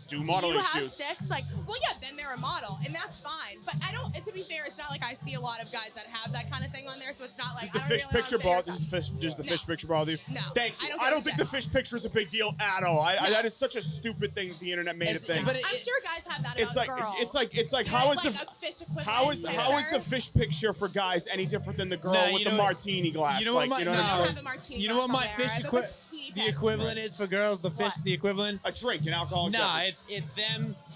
do Do modeling you have shoots? 6? Like, well, yeah, then they're a model, and that's fine. But I don't. And to be fair, it's not like I see a lot of guys that have that kind of thing on there, so it's not like Does the I don't fish really know picture what I'm bother? saying. Does the No. fish picture bother you? No. Thank you. I don't I give don't a think shit. the fish picture is a big deal at all. No. That is such a stupid thing the internet made a It's- thing. but I'm sure guys have that It's about like girls. it's like You how know, is like the a fish equivalent how is picture? the fish picture for guys any different than the girl Nah, with you the know- martini glass? You know what like, my you know no, what I I'm don't saying? have the martini you know what glass my on there. fish I think it's key the pic. equivalent is for girls. The fish What? the equivalent. A drink, an alcoholic No, beverage.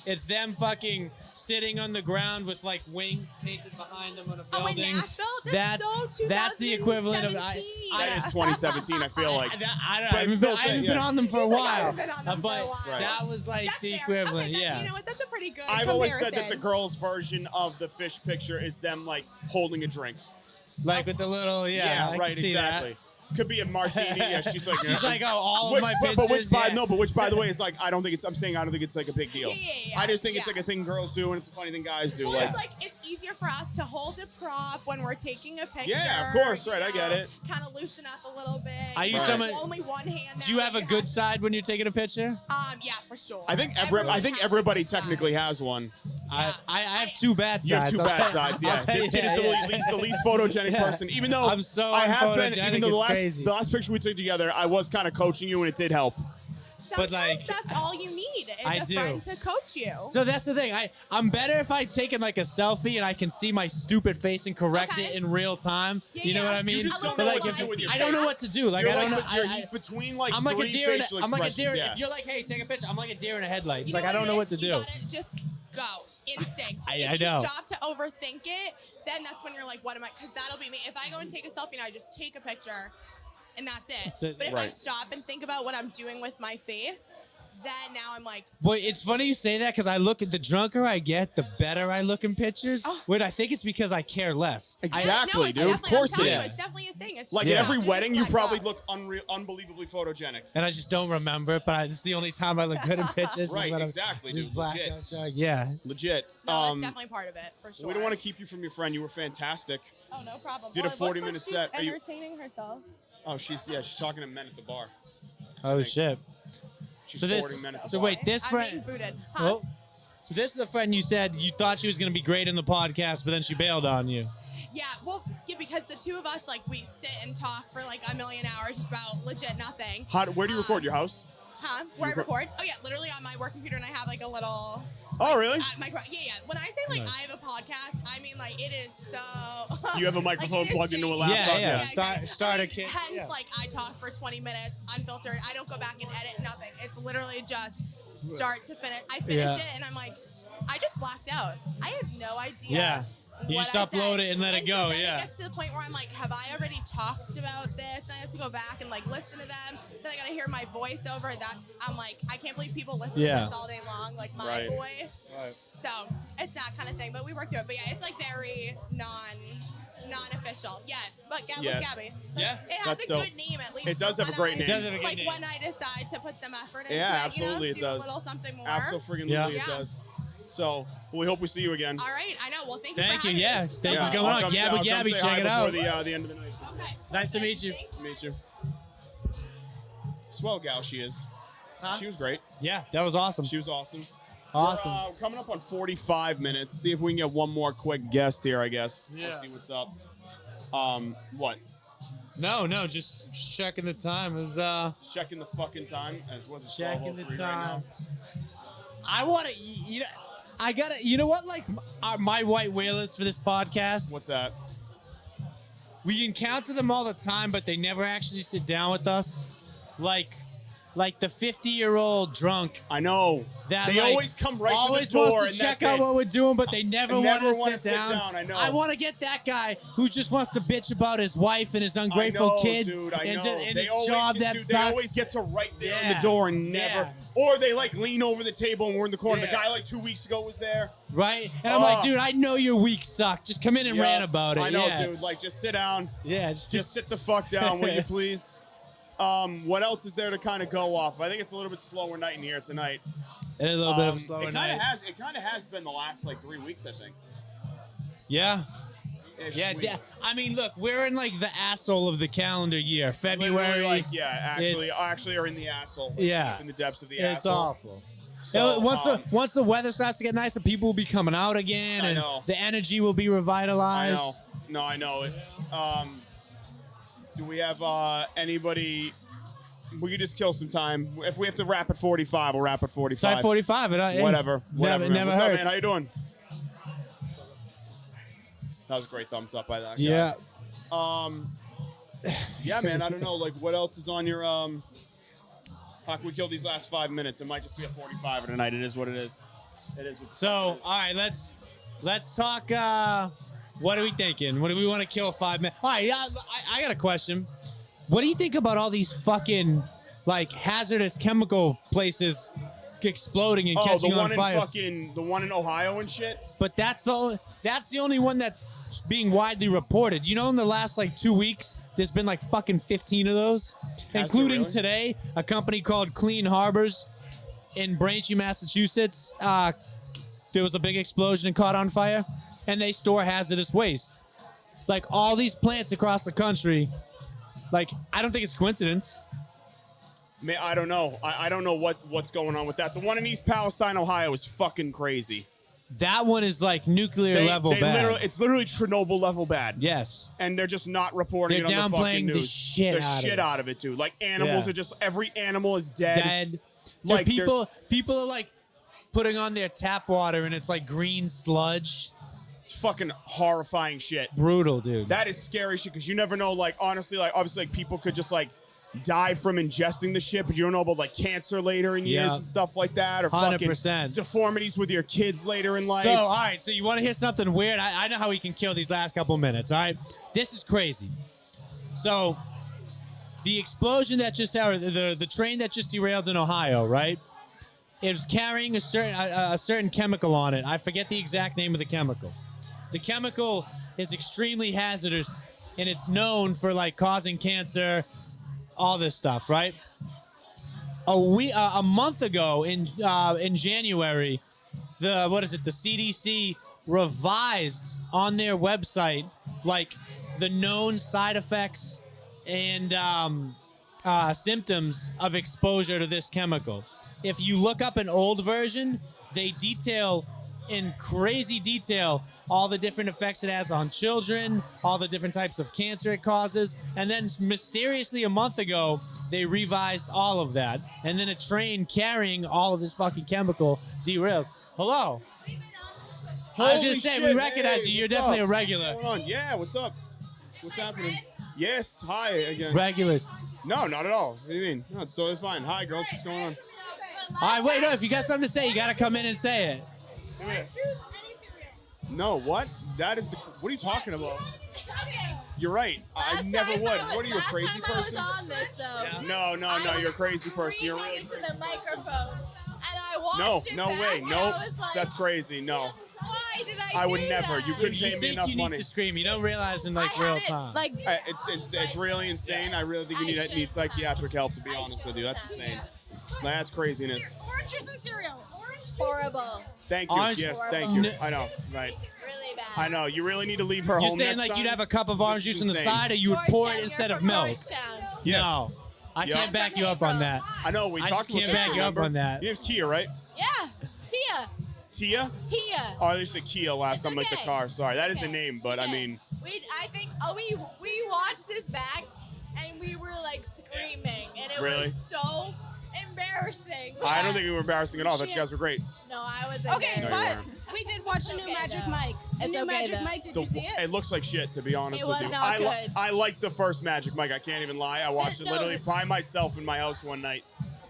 it's them fucking sitting on the ground with like wings painted behind them on a Oh, in building. Nashville? That's so that's the equivalent of 2017. That is 2017. I feel like. I But haven't, it's been, still I haven't yeah. been on them for a He's like, I while. haven't been on them for But a while. that was like That's the fair. equivalent. Okay, Yeah. You know what? That's a pretty good I've always said that comparison. the girl's version of the fish picture is them like holding a drink. Like with the little yeah. I can right, see exactly. That. Could be a martini. Yeah, she's like, She's like, oh, all which, of my but which pictures. by yeah. no, but which by the way is like I don't think it's like a big deal. Yeah. I just think it's Yeah. like a thing girls do and it's a funny thing guys do. Well, like, it's like it's easier for us to hold a prop when we're taking a picture. Yeah, of course, right, I get it. Kind of loosen up a little bit. I use Right. some of- only one hand. Do you now have that a good side when you're taking a picture? Yeah, for sure. I think Everyone has a everybody good side. technically has one. I have 2 bad sides. You have 2 I'll bad tell- sides. I'll Yeah, tell this you, kid is the least photogenic Yeah. person. Even though I'm so I have been, unphotogenic, even though it's crazy. the last picture we took together, I was kind of coaching you and it did help. Sometimes like, that's all you need is I a do. friend to coach you. So that's the thing. I'm better if I've taken like a selfie and I can see my stupid face and correct Okay. it in real time. Yeah, you know yeah. what I mean? You just A don't little know bit what to live do with your I don't know face. what to do. Like You're I don't like, know. he's between like I'm like a three deer. facial I'm like a expressions. deer. Yeah. If you're like, hey, take a picture. I'm like a deer in a headlight. It's You like I don't know it what to is? do. You gotta just go. Instinct. I if know. you stop to overthink it, then that's when you're like, what am I? Because that'll be me. If I go and take a selfie and I just take a picture and that's it. That's it. But if I Right. stop and think about what I'm doing with my face, then now I'm like, But it's funny you say that because I look at the drunker I get, the better I look in pictures. Oh. But I think it's because I care less. Exactly, no, it's dude. Of definitely- course I'm telling it you, is. It's definitely a thing. It's Like Yeah. at every just wedding, you let probably go. look unbelievably photogenic. And I just don't remember it, but it's the only time I look good in pictures. is Right, when I'm exactly, just dude, blacked legit. out drunk. Yeah. Legit. No, that's definitely part of it for sure. We don't want to keep you from your friend. You were fantastic. Oh, no problem. Did a Well, it looks 40-minute like set. Are She's you- entertaining herself. Oh, she's talking to men at the bar. Oh shit. She's So this. boarding men at the So bar. wait, this I'm friend. being booted. Huh? Oh. So this is the friend you said you thought she was going to be great in the podcast, but then she bailed on you. Yeah, well, yeah, because the two of us, like, we sit and talk for like a million hours just about legit nothing. Where do you record your house? Huh? Where I record? Oh, yeah, literally on my work computer, and I have like a little. Oh, really? Yeah. When I say like Nice. I have a podcast, I mean like it is so. You have a microphone like, it is plugged into a janky. laptop? Yeah. exactly. Start a I mean, kid. Hence, Yeah. like I talk for 20 minutes unfiltered. I don't go back and edit nothing. It's literally just start to finish. I finish Yeah. it, and I'm like, I just blacked out. I have no idea. Yeah. You what just I said. upload it and let it go, So then yeah. It gets to the point where I'm like, have I already talked about this? I have to go back and like listen to them. Then I gotta hear my voice over. I'm like, I can't believe people listen Yeah. to this all day long, like my Right. voice. So it's that kind of thing. But we work through it. But yeah, it's like very non-official yet, but Gab Yeah. with Gabby. Yeah. It has That's a dope. good name at least. It does for have a when great I- name. It does have a good Like name. when I decide to put some effort into Yeah, it, absolutely it do does. a little something more. Absolutely, Yeah. it Yeah. does. So we hope we see you again. All right, I know. Well, thank you. Thank for you. having Yeah, us. It's so thank you fun. for coming I'll on. come Gab say- with I'll come Gabby, say check hi it before out. the end of the night. Okay. Nice to meet you. Thanks. Meet you. Swell gal she is. Huh? She was great. Yeah, that was awesome. She was awesome. Awesome. We're coming up on 45 minutes. See if we can get one more quick guest here, I guess. Yeah. We'll see what's up. What? No, just checking the time. It was Just checking the fucking time. As was it checking the 12:03 right time. now? I want to, I gotta, you know what? Like my white whalers for this podcast. What's that? We encounter them all the time, but they never actually sit down with us. Like the 50-year-old drunk I know. that They like, always come right always to the door wants and to check that's out it. what we're doing, but they never, Never want wanna to sit sit down. down, I know. I want to get that guy who just wants to bitch about his wife and his ungrateful I know, kids dude, I and, know. just, and They his always job get that to- sucks. They always get to right there in Yeah. the door and never. Yeah. Or they like lean over the table and we're in the corner. Yeah. The guy like 2 weeks ago was there. Right? And I'm like, Oh. dude, I know your week sucked. Just come in and Yeah, rant about it. I know, yeah. dude. Like, just sit down. Yeah, Just sit the fuck down, will you please? What else is there to kind of go off? I think it's a little bit slower night in here tonight. And a little bit of a slower It night. kind of has been the last like 3 weeks, I think. Yeah. Ish Yeah, weeks. I mean, look, we're in like the asshole of the calendar year. February. Literally, like, yeah, it's- actually are in the asshole. Like, Yeah. deep in the depths of the It's asshole. awful. So, once the weather starts to get nicer, people will be coming out again, I and know. the energy will be I revitalized. know. No, I know it. Do we have anybody? We could just kill some time. If we have to wrap at 45, we'll wrap at 45. Side 45. Whatever. Never man. What's hurts. up, man? How you doing? That was a great thumbs up by that guy. Yeah. Yeah, man. I don't know. Like, what else is on your How can we kill these last 5 minutes? It might just be a 45 tonight. It is what it is. It is. What the So, fuck all it is. right, let's talk. What are we thinking? What do we want to kill 5 minutes? All right, I got a question. What do you think about all these fucking like hazardous chemical places exploding and Oh, catching the on one in fire? the one in Ohio and shit. But that's the only one that's being widely reported. You know, in the last like 2 weeks, there's been like fucking 15 of those, there including really? today. A company called Clean Harbors in Braintree, Massachusetts. There was a big explosion and caught on fire, and they store hazardous waste. Like all these plants across the country. Like I don't think it's coincidence. Man, I don't know. I don't know what's going on with that. The one in East Palestine, Ohio, is fucking crazy. That one is like nuclear level bad. It's literally Chernobyl level bad. Yes. And they're just not reporting They're it on the fucking downplaying the news. shit out of it. out of it, dude. Like animals Yeah. are just every animal is dead. Dead. Dude, Like, people are like putting on their tap water and it's like green sludge. It's fucking horrifying shit. Brutal, dude. That is scary shit because you never know. Like honestly, like obviously, like people could just like die from ingesting the shit, but you don't know about like cancer later in years Yeah. and stuff like that, or fucking 100%. deformities with your kids later in life. So, all right. So you want to hear something weird? I know how we can kill these last couple minutes. All right. This is crazy. So, the explosion that just, or the train that just derailed in Ohio, right? It was carrying a certain chemical on it. I forget the exact name of the chemical. The chemical is extremely hazardous, and it's known for like causing cancer, all this stuff, right? A month ago in January, the CDC revised on their website like the known side effects and symptoms of exposure to this chemical. If you look up an old version, they detail in crazy detail all the different effects it has on children, all the different types of cancer it causes, and then mysteriously a month ago, they revised all of that. And then a train carrying all of this fucking chemical derails. Hello. I was Holy gonna say, shit, we recognize hey, you. You're what's definitely up? a regular. What's going on? Yeah, what's up? What's happening? Yes, hi again. Regulars. No, not at all. What do you mean? No, it's totally fine. Hi, girls. What's going on? All right, wait, no, if you got something to say, you gotta come in and say it. Come here. No, what? That is the. What are you talking about? You're right. I never would. What are you, a crazy person? I was on this though. No, you're a crazy person. You're really into crazy the person. microphone, and I No, watched it no back way. and No, I was like, that's crazy. No. Why Why did I I would do never. that? You couldn't You pay me think enough you need money. to scream. You don't realize in like I real had it, time. like It's really insane. I really think you need psychiatric help, to be honest with you. That's insane. That's craziness. Orange juice and cereal. Orange juice. horrible. Thank you. Orange- Yes, horrible. thank you. I know. Right. Really bad. I know. You really need to leave her You're home saying next like time? you'd have a cup of orange This is juice on the insane. side, or you would pour it Georgetown, instead you're of from milk? Georgetown. Yes. No, I Yep. can't back you up on that. I know. We I talked just about can't this, back you up remember? on that. Your name's Kia, right? Yeah, Tia. Tia? Tia. Oh, they said Kia last It's time, like the okay. car. Sorry, that is a Okay. name, but I Okay. mean, I think we watched this back and we were like screaming and it Really? was so embarrassing. I don't think we were embarrassing at all. I thought you guys were great. No, I was Okay, No, you embarrassed. but we did watch the new okay, Magic though. Mike. The It's new okay, Magic though. Mike. Did you see it? It looks like shit, to be honest It with was you. not good. I liked the first Magic Mike. I can't even lie. I watched it No. literally by myself in my house one night.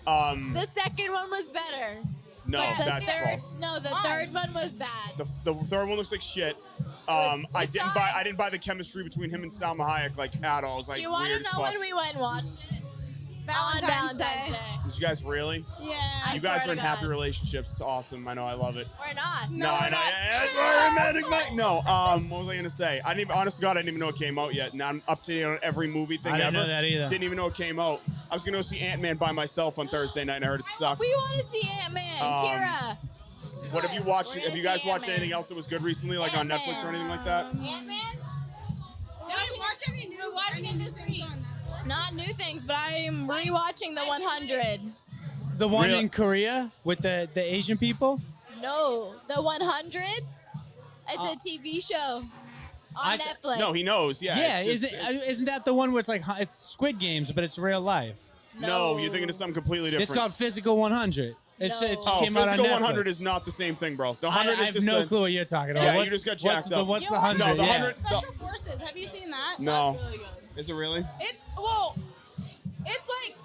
The second one was better. No, But the that's third, false. No, the Why? third one was bad. The third one looks like shit. we I saw it. didn't buy the chemistry between him and Salma Hayek like at all. It was like Do you want weird to as know fuck. when we went and watched it? Valentine's On Valentine's Day. Day. Did you guys really? Yeah. I You guys swear are in to happy God. relationships. It's awesome. I know. I love it. We're not. No, I know. Yeah, that's why we're Magic Mike. No. What was I gonna say? I didn't even. Honest to God, I didn't even know it came out yet. Now I'm up to date on every movie thing I didn't ever. know that either. Didn't even know it came out. I was gonna go see Ant-Man by myself on Thursday night, and I heard it sucked. We want to see Ant-Man. Kira. What have you watched? We're Have gonna you guys see watched Ant-Man. anything else that was good recently, like on Netflix or anything like that? Ant-Man? Did we watch any new? Watching it this week. Not new things, but I am rewatching The 100. The one Really? in Korea with the Asian people. No, The 100? It's a TV show on I- Netflix. No, he knows. Yeah. Yeah, it's just- isn't that the one where it's like it's Squid Games, but it's real life? No, you're thinking of something completely different. It's called Physical 100. It No. just Oh, came out on Physical Netflix. 100 is not the same thing, bro. The I 100 I is have just no a- clue what you're talking about. Yeah, you what's, just got what's jacked the, up. What's the No, 100? the yeah. 100 Special Forces. Have you seen that? No. That's really good. Is it really? It's it's like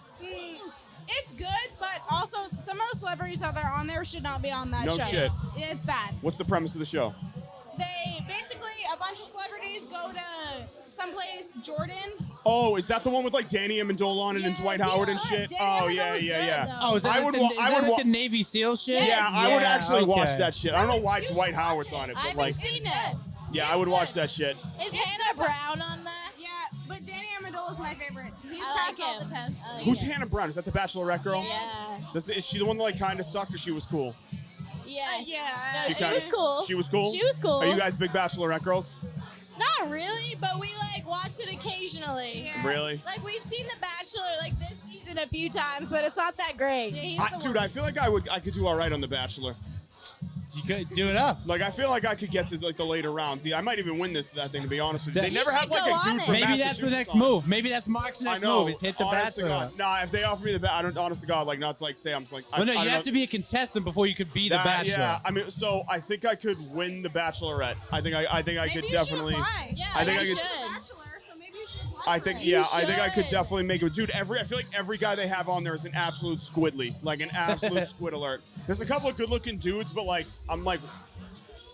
it's good, but also some of the celebrities that are on there should not be on that No show. shit. Yeah, it's bad. What's the premise of the show? They basically a bunch of celebrities go to someplace, Jordan. Oh, is that the one with like Danny Amendola on it and Yes, Dwight he's Howard and good. shit? Danny Oh Amendola yeah, was yeah, good, yeah. though. Oh, is that, I like would the, wa- is I that would like wa- the Navy SEAL shit? Yeah, I would actually watch okay. that shit. I don't know why You Dwight should Howard's watch on it, I but haven't like, seen it. yeah, It's I would watch good. that shit. Is It's Hannah good, but- Brown on that? Yeah, but Danny Amendola is my favorite. He's I passed like all the him. tests. I like Who's him. Hannah Brown? Is that the Bachelorette girl? Yeah. Is she the one that like kind of sucked, or she was cool? Yes. Yeah. No, She she kinda- was cool. She was cool. She was cool. Are you guys big Bachelorette girls? Not really, but we like watch it occasionally. Yeah. Really? Like we've seen The Bachelor like this season a few times, but it's not that great. Yeah, he's the Dude, I worst. feel like I could do all right on The Bachelor. You could do it up. Like I feel like I could get to like the later rounds. Yeah, I might even win that thing, to be honest with you. That- They You never have should like go a on dude it. from Maybe that's the Massachusetts next on it. move. Maybe that's Mark's I next know. move. Is hit the honest to Bachelor. God. Nah, if they offer me I don't. Honest to God, like not to like say I'm just like. Well, no, I you don't have know. to be a contestant before you could be the That- Bachelor. Yeah, I mean, so I think I could win the Bachelorette. I think I Maybe could you definitely. should apply. Yeah, I think you I could- should. Bachelor, so maybe you should apply I for think it. yeah, You I think I could should. definitely make it. Dude, I feel like every guy they have on there is an absolute squidly, like an absolute squid alert. There's a couple of good-looking dudes, but like I'm like.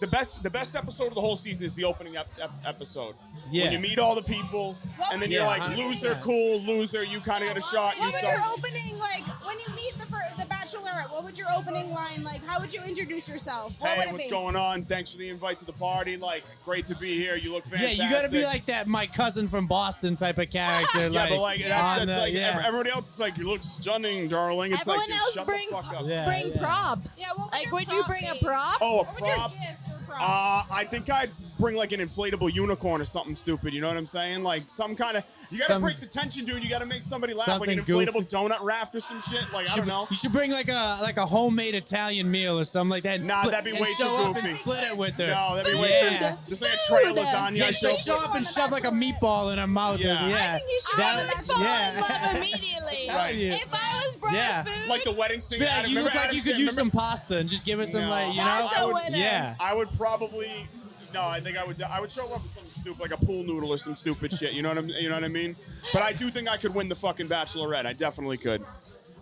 The best episode of the whole season is the opening episode. Yeah. When you meet all the people, What and then would you're you- like, 100%. loser, cool, loser, you kind of got a shot. You What would suck. your opening like when you meet the Bachelorette? What would your opening line like? How would you introduce yourself? What would Hey, it what's be? going on? Thanks for the invite to the party. Like, great to be here. You look Yeah, fantastic. you got to be like that, my cousin from Boston type of character. Yeah, but like that's on the- like yeah. everybody else is like, you look stunning, darling. It's Everyone like, dude, else shut bring the fuck up. Yeah. bring props. Yeah, what would like your would you prop bring a be? prop? Oh, a What would your prop. gift or prop? I think I'd bring like an inflatable unicorn or something stupid. You know what I'm saying? Like some kind of. You gotta Some- break the tension, dude. You gotta make somebody laugh, like an Something inflatable donut raft or some shit. Like I don't know. You should bring like a homemade Italian meal or something like that. And Nah, split, that'd be and way show too up and goofy. split it with her. No, that'd be way Yeah. too. Just like a tray of Food. lasagna. Yeah, I she'll show- show up and shove like a meatball in her mouth. Yeah. Yeah. I think you should That- have I would fall yeah. in love immediately. Telling you. If I was brought Yeah. food, like the wedding scene. Be like, Adam- you look remember like Adam you could Sandler? use some Remember- pasta and just give us some No. like, you know. That's a I would- winner. Yeah. I would probably. No, I think I would show up with something stupid, like a pool noodle or some stupid shit. You know what I mean? But I do think I could win the fucking Bachelorette. I definitely could.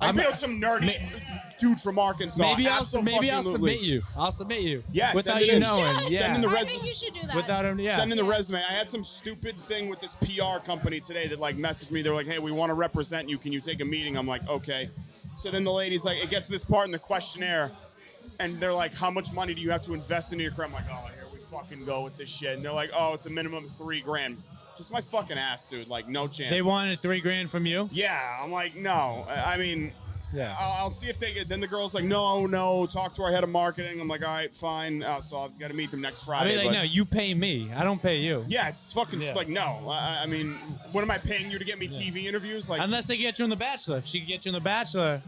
I I'm- built some nerdy dude from Arkansas. Maybe I'll Abso-fucking-lutely. submit you. I'll submit you. Yeah, without send it you in. knowing. Yes. Yeah. Send in the I res- think you should do that. Without him, yeah. Send in the resume. I had some stupid thing with this PR company today that like messaged me. They're like, "Hey, we want to represent you. Can you take a meeting?" I'm like, "Okay." So then the lady's like, it gets to this part in the questionnaire, and they're like, how much money do you have to invest into your career? I'm like, oh, here we fucking go with this shit. And they're like, oh, it's a minimum of $3,000. Just my fucking ass, dude. Like, no chance. They wanted $3,000 from you. Yeah, I'm like, no. I mean, Yeah. I'll see if they get. Then the girl's like, no, talk to our head of marketing. I'm like, all right, fine. So I've got to meet them next I Friday. mean, like, but- no, you pay me. I don't pay you. Yeah, it's fucking Yeah. like, no. I mean, what am I paying you to get me TV interviews? Like, Unless they get you in The Bachelor. If she could get you in The Bachelor.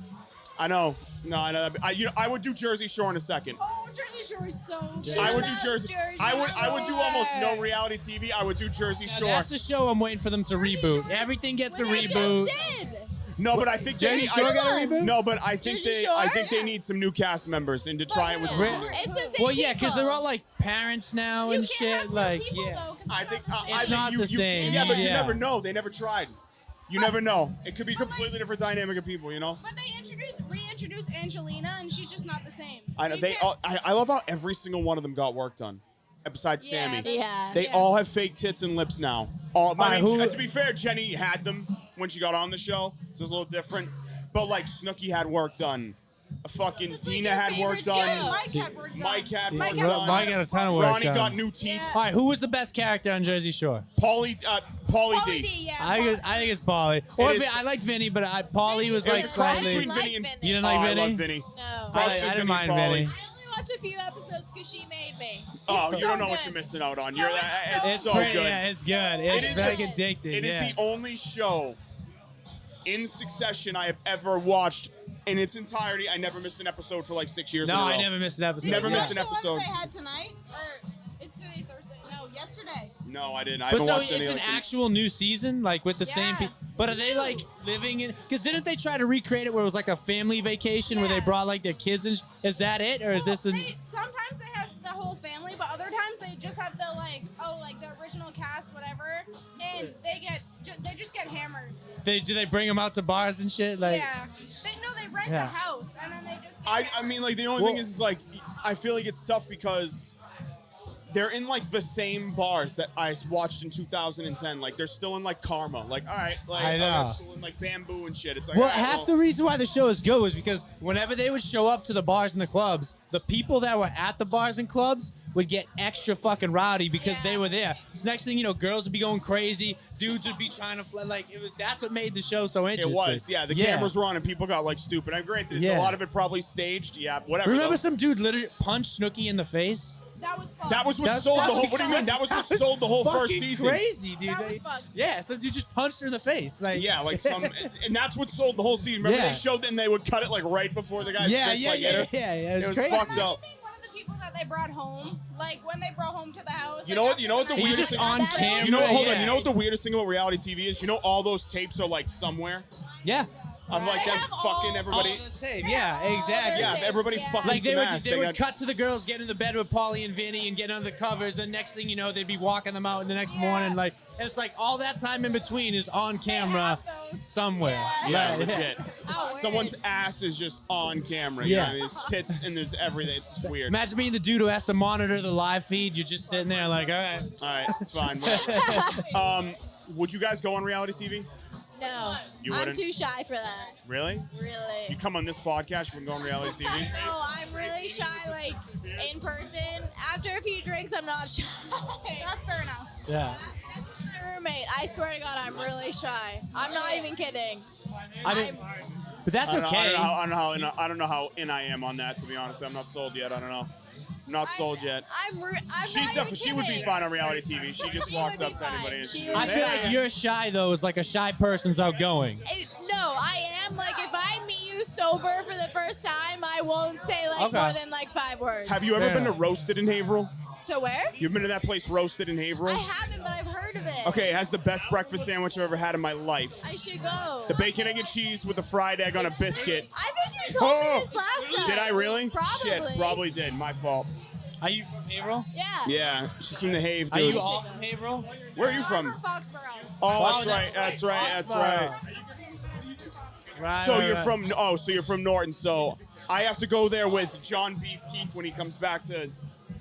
I know. No, I know. I would do Jersey Shore in a second. Oh, Jersey Shore is so. I would do loves Jersey. Jersey I would do almost no Shore. reality TV. I would do Jersey Now, Shore. that's the show I'm waiting for them to Jersey reboot. Shore is- Everything gets a They reboot. just did. No, but I think they Jersey need. Shore got a Everyone's- reboot? No, but I think Jersey they. Shore? I think they need some new cast members and to try it with. Really? It's the same Well, yeah, because they're people. all like parents now You and can't shit. have new Like, people, yeah. though, 'cause I it's think. not the I It's think not you, the you same. Yeah, but you Yeah. never know. They never tried. You never know. It could be completely different dynamic of people. You know. But they reintroduce Angelina, and she's just not the same. I So know you they. can't- All, I love how every single one of them got work done, besides Yeah, Sammy. that's- Yeah. They Yeah. all have fake tits and lips now. I Alright, mean, who- to be fair, Jenny had them when she got on the show, so it's a little different. But like Snooki had work done. Fucking That's like Dina your had work favorite done. show. Mike had work done. Mike had work Mike done. had Mike got a ton of work Ronnie done. got new teeth. Yeah. All right, who was the best character on Jersey Shore? Pauly Pauly D. D, yeah. I think it's Pauly. Or is- I liked Vinny, but Pauly was It like was a cross slightly. between I like Vinny and. Vinny. You didn't Oh, like I Vinny? love Vinny. No. Cross I between didn't mind Pauly. Vinny. I only watch a few episodes because she made me. Oh, It's you don't so know what good. you're missing out on. No, You're it's it's so pretty, good. Yeah, it's good. It It's is like the- addicting. It is yeah. the only show in succession I have ever watched in its entirety. I never missed an episode for like 6 years. No, in a row. I never missed an episode. Never Did you missed watch an the episode. one they had tonight? Or it's today Thursday? No, yesterday. No, I didn't. I But haven't so watched any it's of an it. actual new season, like with the same Yeah. people. But are they like living in? Because didn't they try to recreate it where it was like a family vacation where they Yeah. brought like their kids and? Is that it, or is Well, this an? sometimes they have the whole family, but other times they just have the like the original cast, whatever, and they just get hammered. Do they bring them out to bars and shit? Like, Yeah, they rent Yeah. a house and then they just. Get I hammered. mean, like the only thing is like I feel like it's tough because they're in like the same bars that I watched in 2010. Like they're still in like Karma. Like all right, like I know. that's cool, and like Bamboo and shit. It's like Well, all right, half the reason why the show is good was because whenever they would show up to the bars and the clubs, the people that were at the bars and clubs would get extra fucking rowdy because they were there. So next thing you know, girls would be going crazy, dudes would be trying to like. That's what made the show so It interesting. was, yeah. The cameras were on and people got like stupid. And granted, it's Yeah. a lot of it probably staged. Yeah, whatever. Remember though. some dude literally punched Snooki in the face? That was fun. That was what That's sold the whole. fucking What do you mean? That was what sold the whole first Fucking season. crazy, dude. That was fun. Yeah, some dude just punched her in the face. Like, Yeah, like some, and that's what sold the whole season. Remember Yeah. they showed, and they would cut it like right before the guy's yeah, fist, yeah, like, yeah, hit her. yeah. It It's was crazy. fucked That up. might be one of the people that they brought home. Like when they brought home to the house. You know what? You know what the He's weirdest just thing? on That camera. You know, hold on. yeah. You know what the weirdest thing about reality TV is? You know, all those tapes are like somewhere Yeah. of like They them have fucking all- everybody. All the same. Yeah, exactly. Yeah, tapes, everybody yeah. fucking Like they some would, ass. they would got- cut to the girls getting in the bed with Pauly and Vinny and getting under the covers. The next thing you know, they'd be walking them out the next morning. Like, and it's like all that time in between is on camera have those. somewhere. Yeah, Like, legit. Oh, weird. Someone's ass is just on camera. Yeah. You know, what I mean? His tits and there's everything. It's just weird. Imagine being the dude who has to monitor the live feed. You're just sitting there like, all right. All right, it's fine. Whatever. Would you guys go on reality TV? No, You I'm wouldn't? too shy for that. Really? Really. You come on this podcast, you wouldn't go on reality TV? No, I'm really shy. Like in person, after a few drinks, I'm not shy. That's fair enough. Yeah. That's my roommate. I swear to God, I'm really shy. I'm not even kidding. I mean, but that's I don't know- okay. I don't know how in I am on that. To be honest, I'm not sold yet. I don't know. I'm not sold yet. I'm She's not definitely she even would be kidding. fine on reality TV. She just She walks would up be to fine. anybody and She she's would I like, feel Yeah. like you're shy though. Is like a shy person's outgoing. No, I am. Like, if I meet you sober for the first time, I won't say like Okay. more than like 5 words. Have you ever Fair been to enough. Roasted in Haverhill? To where? You've been to that place, Roasted in I Haverhill? haven't, but I've heard of it. Okay, it has the best breakfast sandwich I've ever had in my life. I should go. The bacon, egg, and cheese with the fried egg on a biscuit. I think you told me this last time. Did I really? Probably. Shit, probably did. My fault. Are you from Haverhill? Yeah. Yeah, she's from the Have, Are dude. you all from Haverhill? Where are you I'm from? Foxborough. Oh, that's right. Right, So right, you're right. from Norton. So I have to go there with John Beef Keefe when he comes back to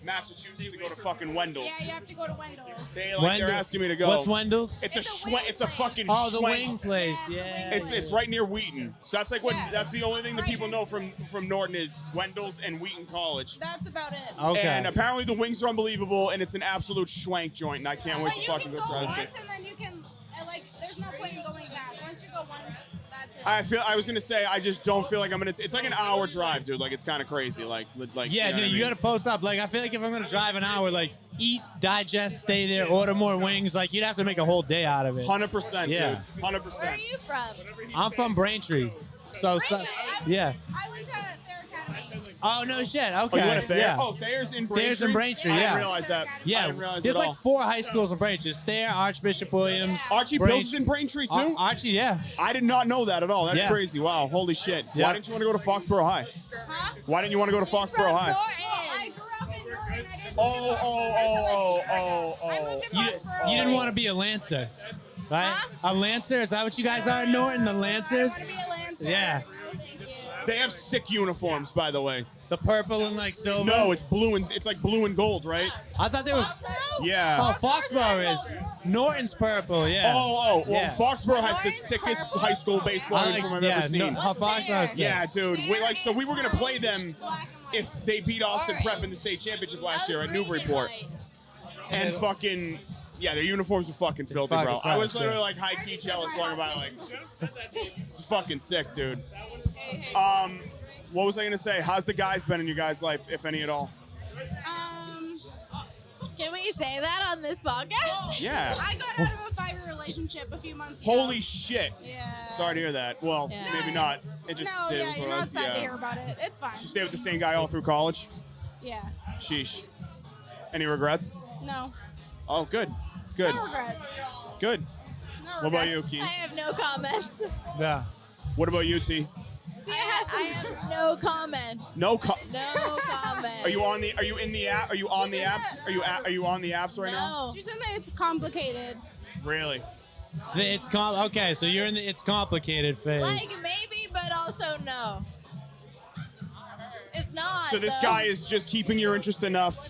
Massachusetts to go to fucking Wendell's. Yeah, you have to go to Wendell's. They're Wendell- asking me to go. What's Wendell's? It's It's a a wing it's a place. fucking Oh, the schwank. wing place. Yeah, Yeah. it's a wing It's right near Wheaton. So that's like what Yeah. that's the only thing that Right people know next from Norton is Wendell's and Wheaton College. That's about it. Okay. And apparently the wings are unbelievable, and it's an absolute schwank joint, and I can't wait But to you fucking can go go try once this. and then you can, like, there's no point in going back. Once you go once, that's it. I was gonna say I just don't feel like I'm gonna. It's like an hour drive, dude. Like it's kind of crazy. Like Yeah, know no, what I you mean? gotta post up. Like, I feel like if I'm gonna drive an hour, like, eat, digest, stay there, order more wings, like, you'd have to make a whole day out of it. 100%, Yeah. dude. Where are 100%. you from? I'm from Braintree. So, yeah. I went to their academy. Oh, no shit. Okay. Oh, you went to Thayer? Yeah. Oh, Thayer's in Braintree. Thayer's in Braintree, I yeah. didn't realize that. I Yeah, didn't realize there's at like all. 4 high schools in Braintree. There's Thayer, Archbishop Williams. Archie Bills is in Braintree too. Archie, yeah. I did not know that at all. That's Yeah. crazy. Wow, holy shit. Yeah. Why didn't you want to go to Foxborough High? Huh? Why didn't you want to go to He's from Foxborough High? I Norton. grew up in Norton. I didn't Oh, move to Foxborough until, like, I moved to You, Foxborough. you didn't want to be a Lancer, right? Huh? A Lancer? Is that what you guys are in Norton? The I want Lancers? to be a Lancer. Yeah. No, thank you. They have sick uniforms, by the way. The purple and like silver? No, it's blue and it's like blue and gold, right? I thought they were. Foxborough? Yeah. Oh, Foxborough is. Norton's purple, yeah. Well, Yeah. Foxborough has the Orange, sickest purple? high school baseball I uniform I've yeah, ever seen. no, Foxborough is Yeah, dude. So we were gonna play them Black and white. if they beat Austin Prep in the state championship last year at Newburyport. And fucking yeah, their uniforms are fucking filthy, Fucking bro. I was facts, literally yeah. like high key jealous talking about like it's fucking sick, dude. What was I gonna say? How's the guys been in your guys' life, if any at all? Can we say that on this podcast? Yeah. I got out of a 5-year relationship a few months ago. Holy shit. Yeah. Sorry to hear that. Well, Yeah. maybe not. It just No, it yeah, was you're what it not was. sad to hear Yeah. about it. It's fine. You stay with the same guy all through college? Yeah. Sheesh. Any regrets? No. Oh, good. Good. No regrets. Good. No What about regrets. you, I Keith? have no comments. Yeah. What about you, T? Tia has some. I have no comment. No. No comment. Are you on the? Are you in the app? Are you on She's the in apps? the- Are you on the apps right now? No. She's saying that it's complicated. Really? It's okay, so you're in the it's complicated phase. Like maybe, but also no. It's not. So this though. guy is just keeping your interest enough,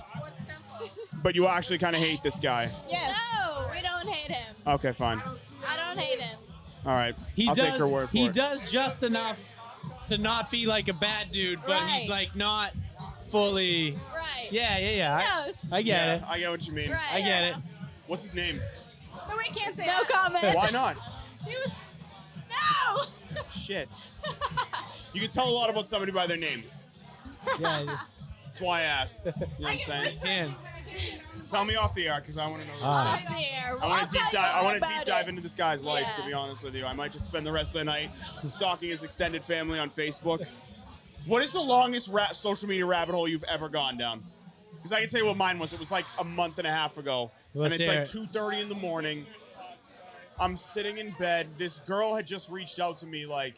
but you actually kind of hate this guy. Yes. No, we don't hate him. Okay, fine. I don't hate him. All right. He I'll does take her word for he it. does just enough to not be like a bad dude, but he's Right. like not fully Right. Yeah. He I, knows. I get Yeah, it. I get what you mean. Right. I get it. What's his name? But we can't say No that. comment. Why not? He was. No. Shit. You can tell a lot about somebody by their name. Yeah. That's why I asked. You know what I'm saying? Man. Tell me off the air because I want to know. Off the air. I want to deep dive. I want to deep dive it. into this guy's life. To Yeah. be honest with you, I might just spend the rest of the night stalking his extended family on Facebook. What is the longest social media rabbit hole you've ever gone down? Because I can tell you what mine was. It was like a month and a half ago, Let's and it's hear like it. 2:30 in the morning. I'm sitting in bed. This girl had just reached out to me, like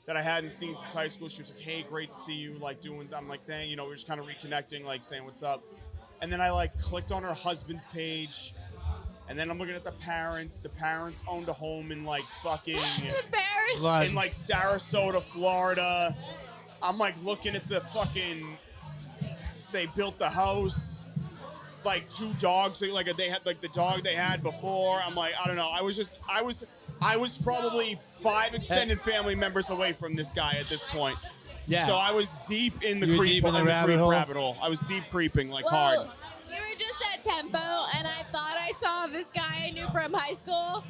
that I hadn't seen since high school. She was like, "Hey, great to see you." Like doing. I'm like, "Dang, you know, we're just kind of reconnecting, like saying what's up." And then I like clicked on her husband's page. And then I'm looking at the parents. The parents owned a home in like fucking Embarrassed. Blood. in like Sarasota, Florida. I'm like looking at the fucking. They built the house, like 2 dogs. Like they had like the dog they had before. I'm like, I don't know. I was probably 5 extended family members away from this guy at this point. Yeah. So I was deep in the You were creep, deep in the creep rabbit hole? rabbit hole. I was deep creeping like Well, hard. we were just at Tempo, and I thought I saw this guy I knew from high school.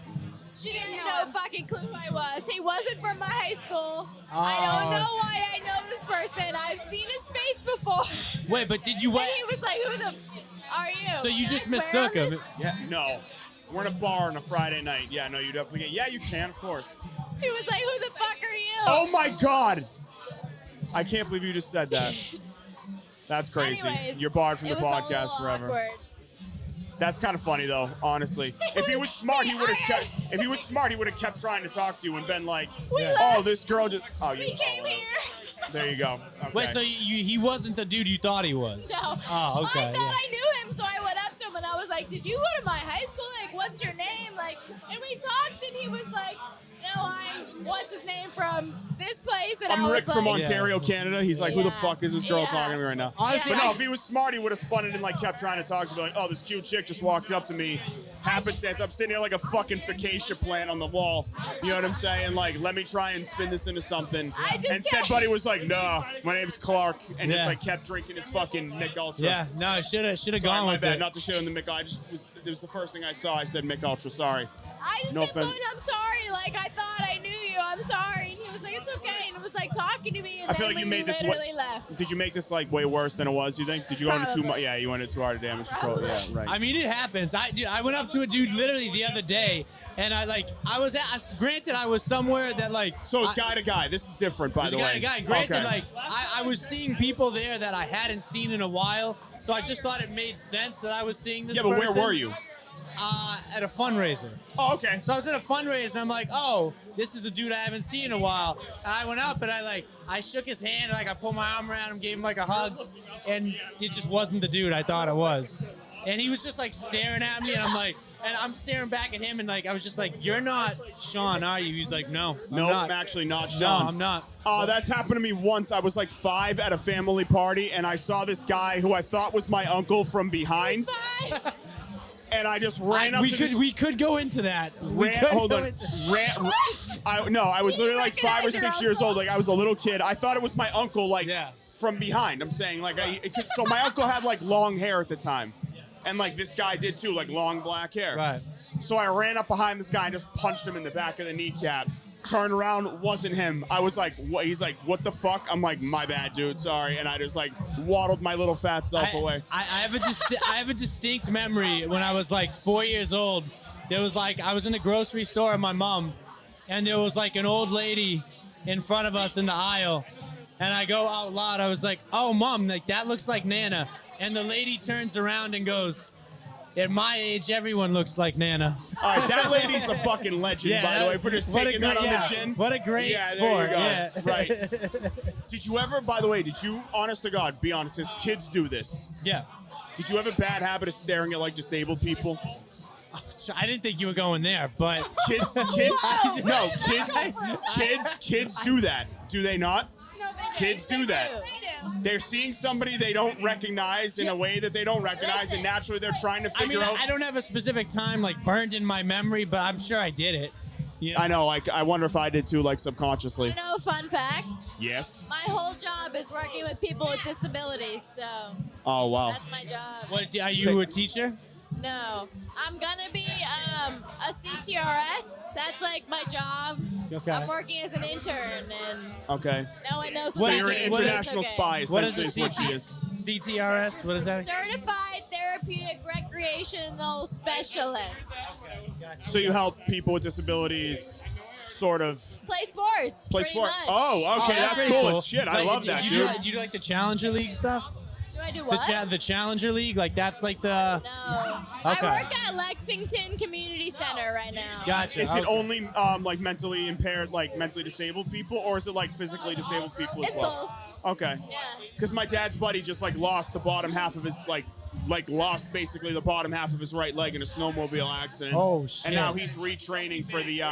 She didn't know fucking clue who I was. He wasn't from my high school. I don't know why I know this person. I've seen his face before. Wait, but did you And wait? he was like, "Who the are you?" So you Can I just swear mistook on him. this? Yeah, no. We're in a bar on a Friday night. Yeah, no, you definitely can. Yeah, you can, of course. He was like, "Who the fuck are you?" Oh my God! I can't believe you just said that. That's crazy. Anyways, You're barred from it the was a podcast little forever. awkward. That's kind of funny though, honestly. If he was smart, he would have kept. If he was smart, he would have kept trying to talk to you and been like, We "Oh, left. this girl just." Oh, you We came that's- here. There you go. Okay. Wait, so he wasn't the dude you thought he was? No. Oh, okay. I thought yeah. I knew him, so I went up to him and I was like, "Did you go to my high school? Like, what's your name?" Like, and we talked, and he was like, "No, I'm what's his name from this place, and I'm I was Rick from like, Ontario, Canada. He's like, who the Yeah. fuck is this girl Yeah. talking to me right now? Honestly, But no, I- if he was smart, he would have spun it and like kept trying to talk to me like, oh, this cute chick just walked up to me. Happenstance, I'm sitting here like a fucking focaccia plant on the wall. You know what I'm saying? Like, let me try and spin this into something. I just Instead, can't- Buddy was like, nah, my name's Clark, and just Yeah. like kept drinking his fucking Mick Ultra. Yeah, no, should have Sorry, gone my with bad. it. Not to shit on the Mick. It was the first thing I saw. I said Mick Ultra. Sorry. I just No kept offense. going, I'm sorry. Like, I thought I knew you. I'm sorry. And he was like, it's okay. And it was like talking to me. And I feel then like you we made this literally left. Did you make this like way worse than it was? You think? Did you go into too Probably. much? Yeah, you went into too hard of damage control. Yeah, right. I mean, it happens. I went up to a dude literally the other day, and granted, I was somewhere that like. So it's I- guy to guy. This is different, by It was the guy way. to guy. Granted, Okay. like I was seeing people there that I hadn't seen in a while, so I just thought it made sense that I was seeing this. Yeah, but where person. were you? At a fundraiser. Oh, okay. So I was at a fundraiser, and I'm like, oh, this is a dude I haven't seen in a while. And I went up, and I shook his hand, and like I pulled my arm around him, gave him like a hug, and it just wasn't the dude I thought it was. And he was just like staring at me, and I'm like, and I'm staring back at him, and like I was just like, you're not Sean, are you? He's like, no, No, I'm I'm not. actually not No, Sean. I'm not. That's happened to me once. I was like 5 at a family party, and I saw this guy who I thought was my uncle from behind, It's fine. and I just ran up we to could this. we could go into that. We Ran, could hold go on. into- I was You literally like 5 or recognize your 6 years uncle? old. Like I was a little kid. I thought it was my uncle, like Yeah. from behind. I'm saying like so my uncle had like long hair at the time, and like this guy did too, like long black hair. Right. So I ran up behind this guy and just punched him in the back of the kneecap. Turned around, wasn't him. I was like, what? He's like, what the fuck? I'm like, my bad, dude, sorry. And I just like waddled my little fat self away. I have a distinct memory when I was like 4 years old. There was like I was in the grocery store with my mom, and there was like an old lady in front of us in the aisle, and I go out loud. I was like, "Oh, mom, like that looks like Nana." And the lady turns around and goes, "At my age, everyone looks like Nana." All right, that lady's a fucking legend, Yeah, by the way, for just what a taking that great- on yeah, the chin. what a great yeah, sport, There you go. yeah. Right. Did you ever, by the way, honest to God, be honest, as kids do this, Yeah. did you have a bad habit of staring at like disabled people? I didn't think you were going there, but Kids do that. Do they not? No, they Kids do that. They do. They're seeing somebody they don't recognize in a way that they don't recognize, and Listen. naturally they're trying to I mean, figure out. I don't have a specific time like burned in my memory, but I'm sure I did it. You know? I know, like, I wonder if I did too, like, subconsciously. You know, fun fact. Yes. My whole job is working with people with disabilities, so Oh, wow. that's my job. What are you a teacher? No, I'm gonna be a CTRS. That's like my job. Okay. I'm working as an intern, and Okay. no one knows. What So is you're it? an What is- international It's okay. spy, What is essentially, a is what she is. CTRS? What is that? Certified Therapeutic Recreational Specialist. So you help people with disabilities sort of Play sports. play pretty sport. much. Oh, okay, that's pretty cool as shit. I Like, love that, do dude. you do you like the Challenger League stuff? Do I do The what? the Challenger League, like that's like the. No. Okay. I work at Lexington Community Center right now. Gotcha. Is it okay. only like mentally impaired, like mentally disabled people, or is it like physically disabled people as It's well? both. Okay. Yeah. Because my dad's buddy just like lost the bottom half of his like lost basically the bottom half of his right leg in a snowmobile accident. Oh, shit. And now he's retraining for the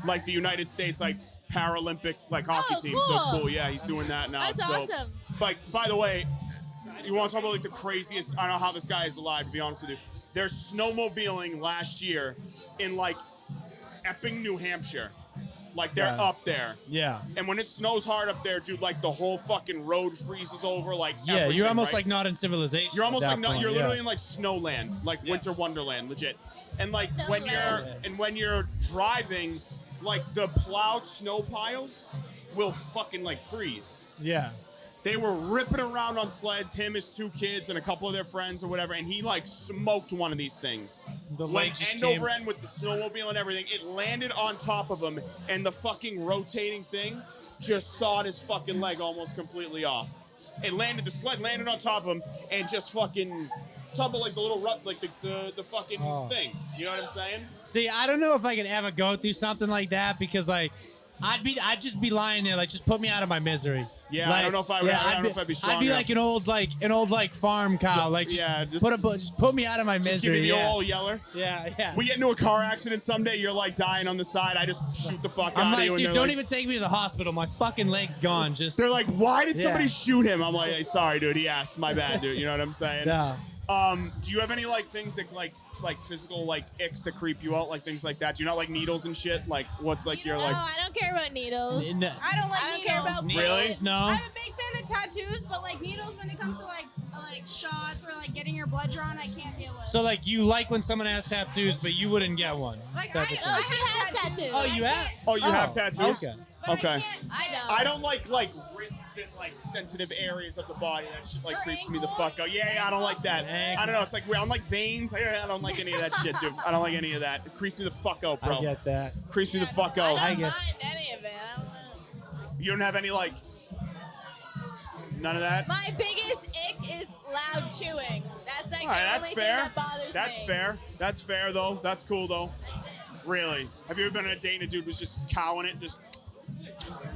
like the United States like Paralympic like hockey Oh, team. So it's cool. cool. Yeah, he's doing that now. That's It's dope. awesome. Like, by the way, you want to talk about like the craziest? I don't know how this guy is alive, to be honest with you. They're snowmobiling last year in like Epping, New Hampshire. Like they're Yeah. up there. Yeah. And when it snows hard up there, dude, like the whole fucking road freezes over. Like Yeah, everything, you're almost right? like not in civilization. You're almost at like that not, point, you're yeah. literally in like snowland, like winter wonderland, legit. And like when Snowland. when you're driving, like the plowed snow piles will fucking like freeze. Yeah. They were ripping around on sleds, him, his 2 kids, and a couple of their friends or whatever, and he like smoked one of these things. The leg Went just end came- over end with the snowmobile and everything. It landed on top of him, and the fucking rotating thing just sawed his fucking leg almost completely off. It landed, the sled landed on top of him, and just fucking top of like the little rut, like the fucking Oh. thing. You know what I'm saying? See, I don't know if I could ever go through something like that because, like, I'd just be lying there, like, just put me out of my misery. Yeah, like, I don't know if I would. I don't know if I'd be strong I'd be enough. like an old farm cow. Like, just, yeah, just put me out of my misery. Just give me the yeah. old yeller. Yeah. We get into a car accident someday, you're like dying on the side. I just shoot the fuck I'm out of like, you. dude, and don't they're even take me to the hospital. My fucking leg's gone. Just They're like, why did somebody Yeah. shoot him? I'm like, hey, sorry, dude. He asked. My bad, dude. You know what I'm saying? Yeah. Do you have any like things that like physical like icks that creep you out, like things like that? Do you not like needles and shit? Like, what's like your No, like? I don't care about needles. No. I don't like I don't needles. care about Really? No. I'm a big fan of tattoos, but like needles when it comes to like shots or like getting your blood drawn, I can't deal with. So like, you like when someone has tattoos, but you wouldn't get one. like type of thing. Oh, she has tattoos. Oh, you have? Oh, you have tattoos? Okay. Okay. I don't. I don't like wrists and like sensitive areas of the body. That shit like Or creeps me the ankles. fuck out. Yeah, I don't like that. Ankles. I don't know. It's like weird. I'm like veins. I don't like any of that shit, dude. I don't like any of that. It creeps me the fuck out, bro. I get that. Creeps me the fuck I out. don't get- mind any of it. I don't know. You don't have any like none of that. My biggest ick is loud chewing. That's like All right, the that's only fair. thing that bothers That's me. fair. That's fair though. That's cool though. Really? Have you ever been on a date and a dude was just cowing it? Just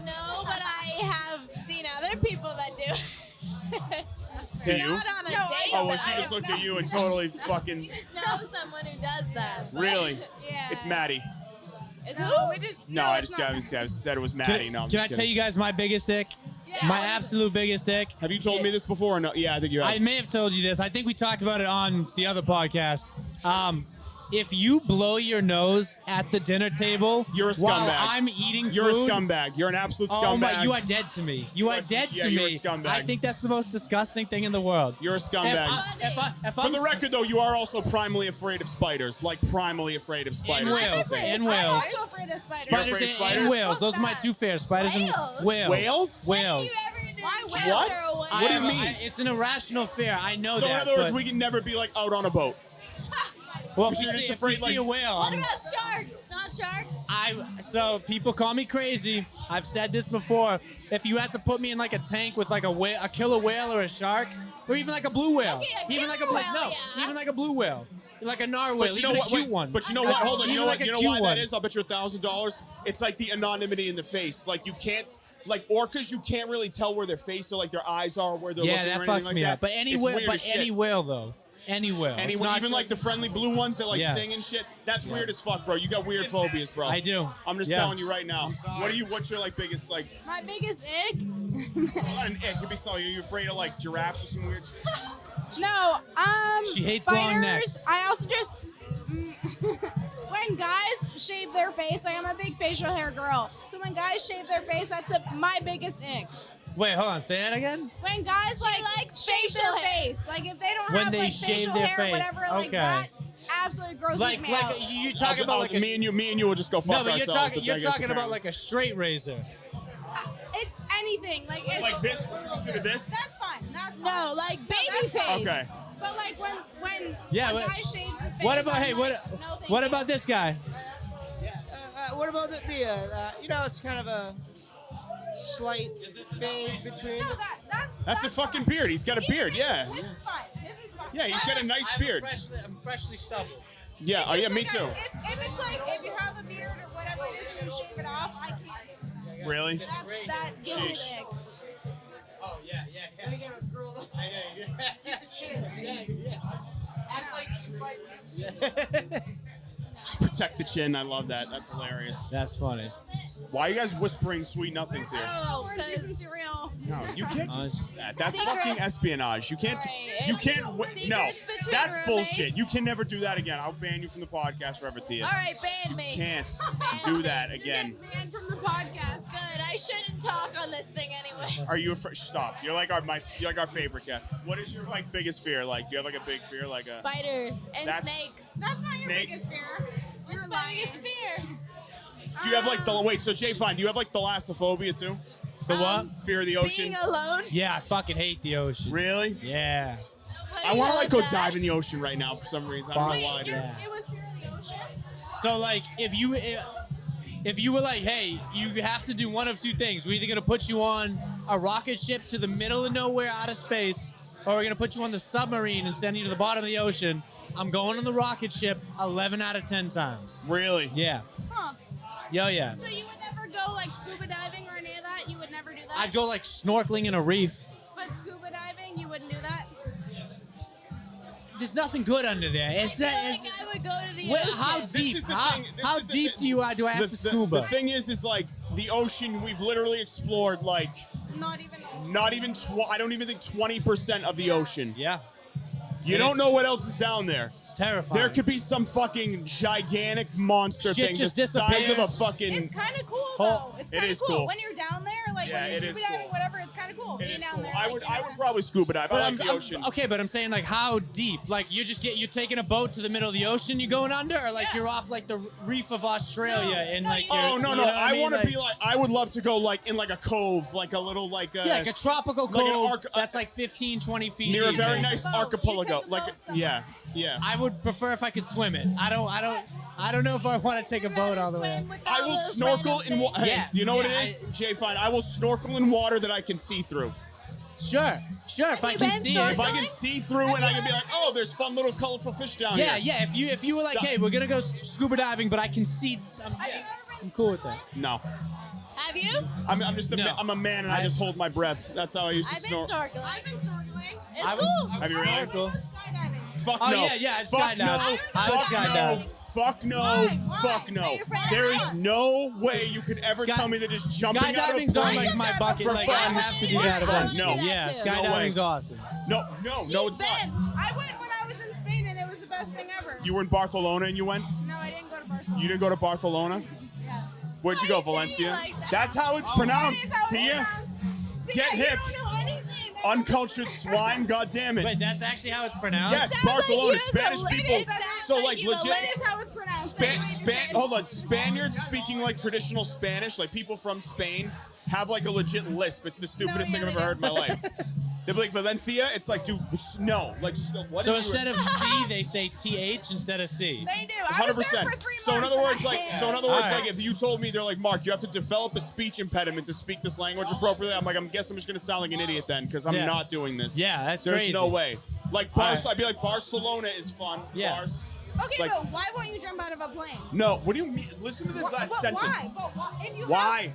No, but I have seen other people that do. do you? Not on a No, date. Oh, well, though. she just looked at you and totally fucking. You just know someone who does that. but- Really? Yeah. It's Maddie. Is No, who? we just No, no, I it's just not. said it was Can, Maddie. No, I'm can just I tell kidding. you guys my biggest ick? Yeah, My what is it? absolute biggest ick. Have you told me this before or no? Yeah, I think you have. I may have told you this. I think we talked about it on the other podcast. If you blow your nose at the dinner table You're a while scumbag. I'm eating You're food, a scumbag. You're an absolute scumbag. oh my, you are dead to me. You are dead yeah, to you're a me. scumbag. I think that's the most disgusting thing in the world. You're a If scumbag. For For the record, though, you are also primally afraid of spiders. Like, primally afraid of spiders. Wales. I'm afraid In of Wales. I'm spiders. also afraid of spiders. You're Spiders afraid of and spiders? whales. Those are my two fears. Spiders and Whales? whales. Whales? Whales. Have you ever been Why to whales? What? shelter or What do you whatever? mean? It's an irrational fear. I know So, that. in other words, but- we can never be, like, out on a boat. well, if you're you just see, afraid, if you see a like- whale, What I'm- about sharks? Not sharks? So people call me crazy. I've said this before. If you had to put me in like a tank with like a killer whale or a shark, or even like a blue whale, Okay, a even like a killer blue, whale, no, yeah. even like a blue whale, like a narwhal, But you know even what? a cute Wait, one. But you know what? Hold on. You Even know like what? a You know cute why one. that is? I'll bet you $1,000. It's like the anonymity in the face. Like you can't, like orcas, you can't really tell where their face or like their eyes are, where they're Yeah, looking that or anything fucks like me that. up. But any It's whale, weird but as shit. any whale though, any whale. It's Anyway, not even like the just- friendly blue ones that like Yes. sing and shit. That's weird as fuck, bro. You got weird phobias, bro. I do. I'm just Yeah. telling you right now. What are you? What's your like biggest like? My biggest ick. Not an ick. You'd be so. You're afraid of like giraffes or some weird shit. No, She hates spiders. long necks. I also just when guys shave their face, like I'm a big facial hair girl. So when guys shave their face, that's my biggest ick. Wait, hold on. Say that again. When guys like likes shave facial their hair. face, like if they don't When have they like shave facial their hair, face. whatever, like Okay. that absolutely grosses Like me out. you talking about like a me and you will just go fuck no, but ourselves. you're talking about like a straight razor. Anything like it's, like this. Would you consider this? That's fine. That's fine. No, like baby that's face. fine. Okay. But like when Yeah, a but- guy shaves his face, What about I'm hey? like, What no, thank what you. about this guy? What about the beard? You know, it's kind of a slight fade between. No, that's That's a fucking fine. beard. He's got a beard. Yeah. His is fine. His is fine. Yeah, he's got a nice beard. I'm freshly stubbled. Yeah. Oh Just yeah, me like too. If it's like if you have a beard or whatever it is and you shave it off, I can't. Really? That gives me Sheesh. the ick. Oh yeah. Just protect the chin. I love that. That's hilarious. That's funny. Why are you guys whispering sweet nothings here? Oh, Orange juice and 'cause- cereal. No, you can't just do that. That's Secrets. fucking espionage. You can't. Right. You can't. Secrets No, between that's bullshit. roommates. You can never do that again. I'll ban you from the podcast forever, Tia. All right, ban me. Can't do that again. You're getting banned from the podcast. Good. I shouldn't talk on this thing anyway. Are you afraid? Stop. You're like our favorite guest. What is your like biggest fear? Like, do you have like a big fear? Like a Spiders and That's- snakes. That's not your Snakes? biggest fear. You're What's my lying. biggest fear? Do you have like the wait? So Jay, fine. Do you have like thalassophobia too? The what? Fear of the ocean? Being alone. Yeah, I fucking hate the ocean. Really? Yeah. What do I you want to know like go about that? dive in the ocean right now for some reason. I don't know Wait, why. Dude. Yeah. it was fear of the ocean? So like, if you were like, hey, you have to do one of two things. We're either gonna put you on a rocket ship to the middle of nowhere, out of space, or we're gonna put you on the submarine and send you to the bottom of the ocean. I'm going on the rocket ship 11 out of 10 times. Really? Yeah. Huh. Yo, yeah. So you would never go like scuba diving or any of that? You would never do that. I'd go like snorkeling in a reef. But scuba diving, you wouldn't do that. There's nothing good under there. It's I that. feel It's, like I would go to the Wait, ocean. how This deep? is the How, thing. This how is the deep thing. do I have to scuba? The thing is like the ocean. We've literally explored like Not even. I don't even think 20% of the ocean. yeah, You And don't it's- know what else is down there. it's terrifying. There could be some fucking gigantic monster Shit thing just the size of a disappears. fucking. It's kind of cool Oh, though. It's it kind of is cool. cool. When you're down there, like Yeah, when it you're is scuba diving, cool. whatever. It's kind of cool It being is down cool. there. I like, would you I never would know. probably scuba dive. I But like the ocean. okay, but I'm saying like how deep? Like you're taking a boat to the middle of the ocean, you going under, or like Yeah. you're off like the reef of Australia and no, like. you- you're- Oh no you no! know what I mean? want to be like I would love to go like in like a cove, like a little like yeah, like a tropical like an cove arc- that's like 15, 20 feet near a deep. very man. nice Boat. You archipelago. take a Like boat somewhere. yeah. I would prefer if I could swim it. I don't know if I want to take a You'd boat rather all the way. swim with I all will those snorkel random in water. things? Yeah, You know what yeah, it is, Jay? Fine. I will snorkel in water that I can see through. Sure. If I you can been see If it. I can see through and I can be like, oh, there's fun little colorful fish down Yeah, here. yeah. If you were like, So- hey, we're gonna go scuba diving, but I can see. I'm cool with that. No, Have you? I'm just No. I'm a man and I just hold my breath. That's how I used to I've been snort. snorkeling. I've been snorkeling. It's I was- cool. Have you really? Cool. Skydiving. Fuck Oh, no. yeah, I've Fuck skydived. no. I've Fuck skydived. no. Fuck no. Why? Fuck no. Are you afraid of There is heights? no way you could ever Sky- tell me that just jumping out of a Skydiving's on plane. like my bucket. For Like I fun. have to do Why? that I wanna eventually. do that Yeah, too. skydiving's No way. awesome. No, it's not. Ben, I went when I was in Spain and it was the best thing ever. You were in Barcelona and you went? No, I didn't go to Barcelona. You didn't go to Barcelona? Yeah. Where'd you Why go, you saying Valencia? it like that? That's how it's That pronounced. is how it's Tia, pronounced. Get Tia, hip. You don't know anything. uncultured swine. God damn it. Wait, that's actually how it's pronounced? Yes, Sounds like Barcelona. you as a Spanish lady. people. It sounds So like like you a legit. That is how it's pronounced. Hold on. Spaniards speaking like traditional Spanish, like people from Spain, have like a legit lisp. It's the stupidest yeah, thing I've they ever heard in do. my life. They'll be like, Valencia, it's like, dude, no. Like, what So is you- instead of C, they say TH instead of C. They do. I was there 100%. for 3 months. So in other and words, I like, hated so in it. other words, All like, right. if you told me they're like, Mark, you have to develop a speech impediment to speak this language appropriately, I'm like, I'm guess I'm just gonna sound like an idiot then, because I'm Yeah. not doing this. Yeah, that's There's crazy. no way. Like, All right. I'd be like, Barcelona is fun. Yeah. Bars. Okay, like- but why won't you jump out of a plane? No, what do you mean? Listen to But that why? sentence. But why? If you Why?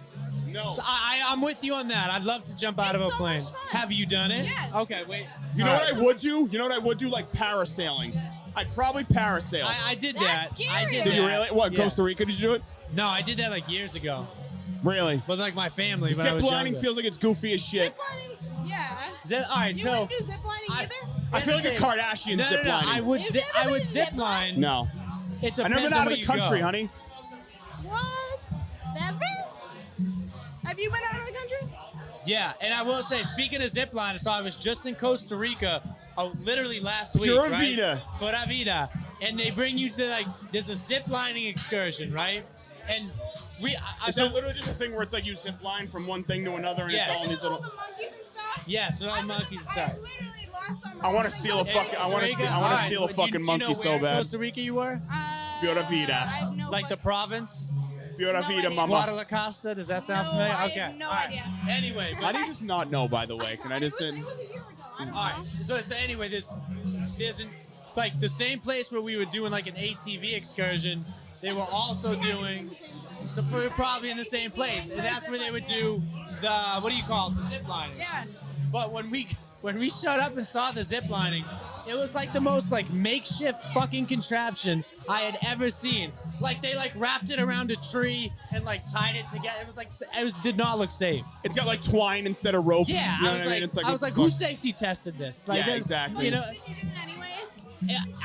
No. So I'm with you on that. I'd love to jump out of a It's so plane. much fun. Have you done it? Yes. Okay, wait. You know All what right. I would do? You know what I would do? Like parasailing. I'd probably parasail. I did That's that. I did scary. did you that. really? What, Yeah. Costa Rica? Did you do it? No, I did that like years ago. Really? With like my family. When I Zip was lining younger. feels like it's goofy as shit. Ziplining, yeah. All right, You so wouldn't do ziplining I- either? I feel like a Kardashian no, zip no, lining. I would You've zip. never I would been zip zip line. No. It I never depends been on out of where the you country, go. honey. What? Never? Have you been out of the country? Yeah, and I will say, speaking of zip line, so I was just in Costa Rica, literally last week. Pura right? vida. Pura vida. And they bring you to like, there's a zip lining excursion, right? And Is that literally just a thing where it's like you zip line from one thing to another and Yes. it's all in these All little. the monkeys and stuff? yes, with all the I monkeys was- I aside. literally last summer. I want to was in steal a Costa fucking. I want to Rica? steal. I want to Alright, steal a do you- fucking do you know monkey where so in bad. Costa Rica you were? Pura vida. I have no Like the fucking- province? Pura No vida, idea. mama. Guadalajara? Does that sound No, familiar? I have Okay. no all right. idea. Anyway, How do you just not know? By the way, can I just say? It was a year ago. I don't all right. know. So anyway, there's an, like the same place where we were doing like an ATV excursion. They were also doing. So we were probably in the same place, and that's where they would do the what do you call it, the zip lining. Yeah. But when we showed up and saw the zip lining, it was like the most like makeshift fucking contraption I had ever seen. Like they like wrapped it around a tree and like tied it together. It was like did not look safe. It's got like twine instead of rope. Yeah, you know I was what I like, mean? It's like I was like, who safety tested this? Like, Yeah, this- exactly. You know, Did you do it anyways?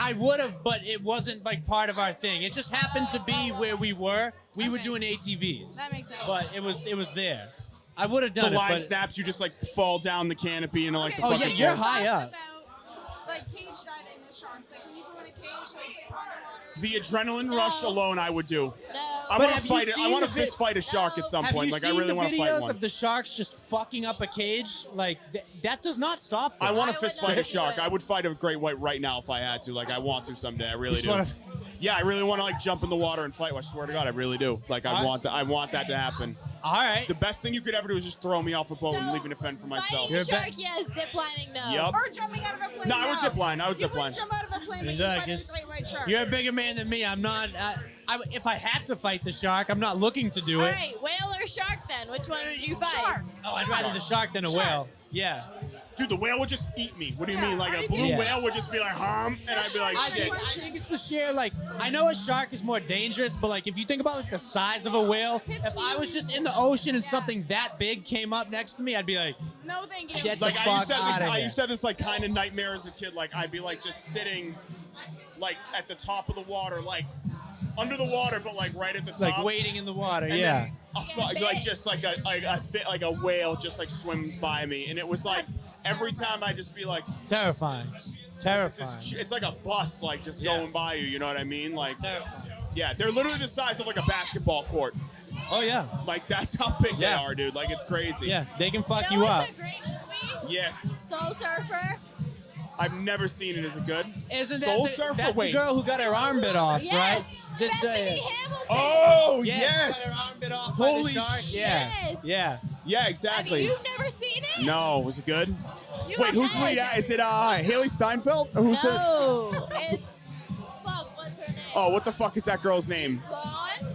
I would have, but it wasn't like part of our thing. It just happened to be where we were. We were Okay. doing ATVs. That makes sense. But it was there. I would have The done it. line But snaps. You just like fall down the canopy and like the Oh, yeah, fucking. you're boat. high Thoughts up. About, like cage diving with sharks. Like when you go in a cage, like underwater. The adrenaline rush alone, I would do. No. I But want to have you fight it. I seen want the to vi- fist fight a shark at some have point. you Like seen I really the want to fight videos one. of the sharks just fucking up a cage? Like that does not stop them. I want I to would fist not fight a do shark. it. I would fight a great white right now if I had to. Like I want to someday. I really Just do. wanna- Yeah, I really want to like jump in the water and fight. I swear to God, I really do. Like I Alright. want that. I want that to happen. All right. The best thing you could ever do is just throw me off a boat and So, leave me to fend for myself. Fighting a You're shark, yes. Ziplining, no. Yup. Or jumping out of a plane. No, I would zip line. I would You zip line. wouldn't jump out of a plane, but you Look, fight a it's- great white shark. You're a bigger man than me. I'm not. If I had to fight the shark, I'm not looking to do All it. right, whale or shark then? Which one would you fight? Shark. Oh, I'd rather the shark than a whale. Yeah. Dude, the whale would just eat me. What do you mean? Like a blue Yeah. whale would just be like, and I'd be like, I shit. think it's the sheer, like, I know a shark is more dangerous, but, like, if you think about, like, the size of a whale, if I was just in the ocean and something that big came up next to me, I'd be like, No, thank you. Get Like the I used, to fuck have this, outta I here. used to have this like kind of nightmare as a kid. Like I'd be like just sitting, like at the top of the water, like under the water, but like right at the top. like, wading in the water. And Yeah. then like just like a whale just like swims by me, and it was like every time I just be like, Terrifying. Terrifying. it's like a bus like just going by you. You know what I mean? Like Terrifying. yeah, they're literally the size of like a basketball court. Oh, yeah. Like that's how big Yeah. they are, dude. Like it's crazy. Yeah, they can fuck You you know up. what's a great movie? Yes, Soul Surfer. I've never seen it. Is it good? Isn't that Soul the, Surfer? that's Wait. the girl who got her arm bit off, Yes. right? This, Bethany Hamilton. Oh yes. yes. Got her arm bit off Holy by the shark. shit. Yeah. Yes. Yeah. Yeah, Have exactly. you never seen it? No, was it good? You Wait, who's have. lead? Is it Haley Steinfeld? Or who's the? No, it's fuck. What's her name? Oh, what the fuck is that girl's name? She's blonde.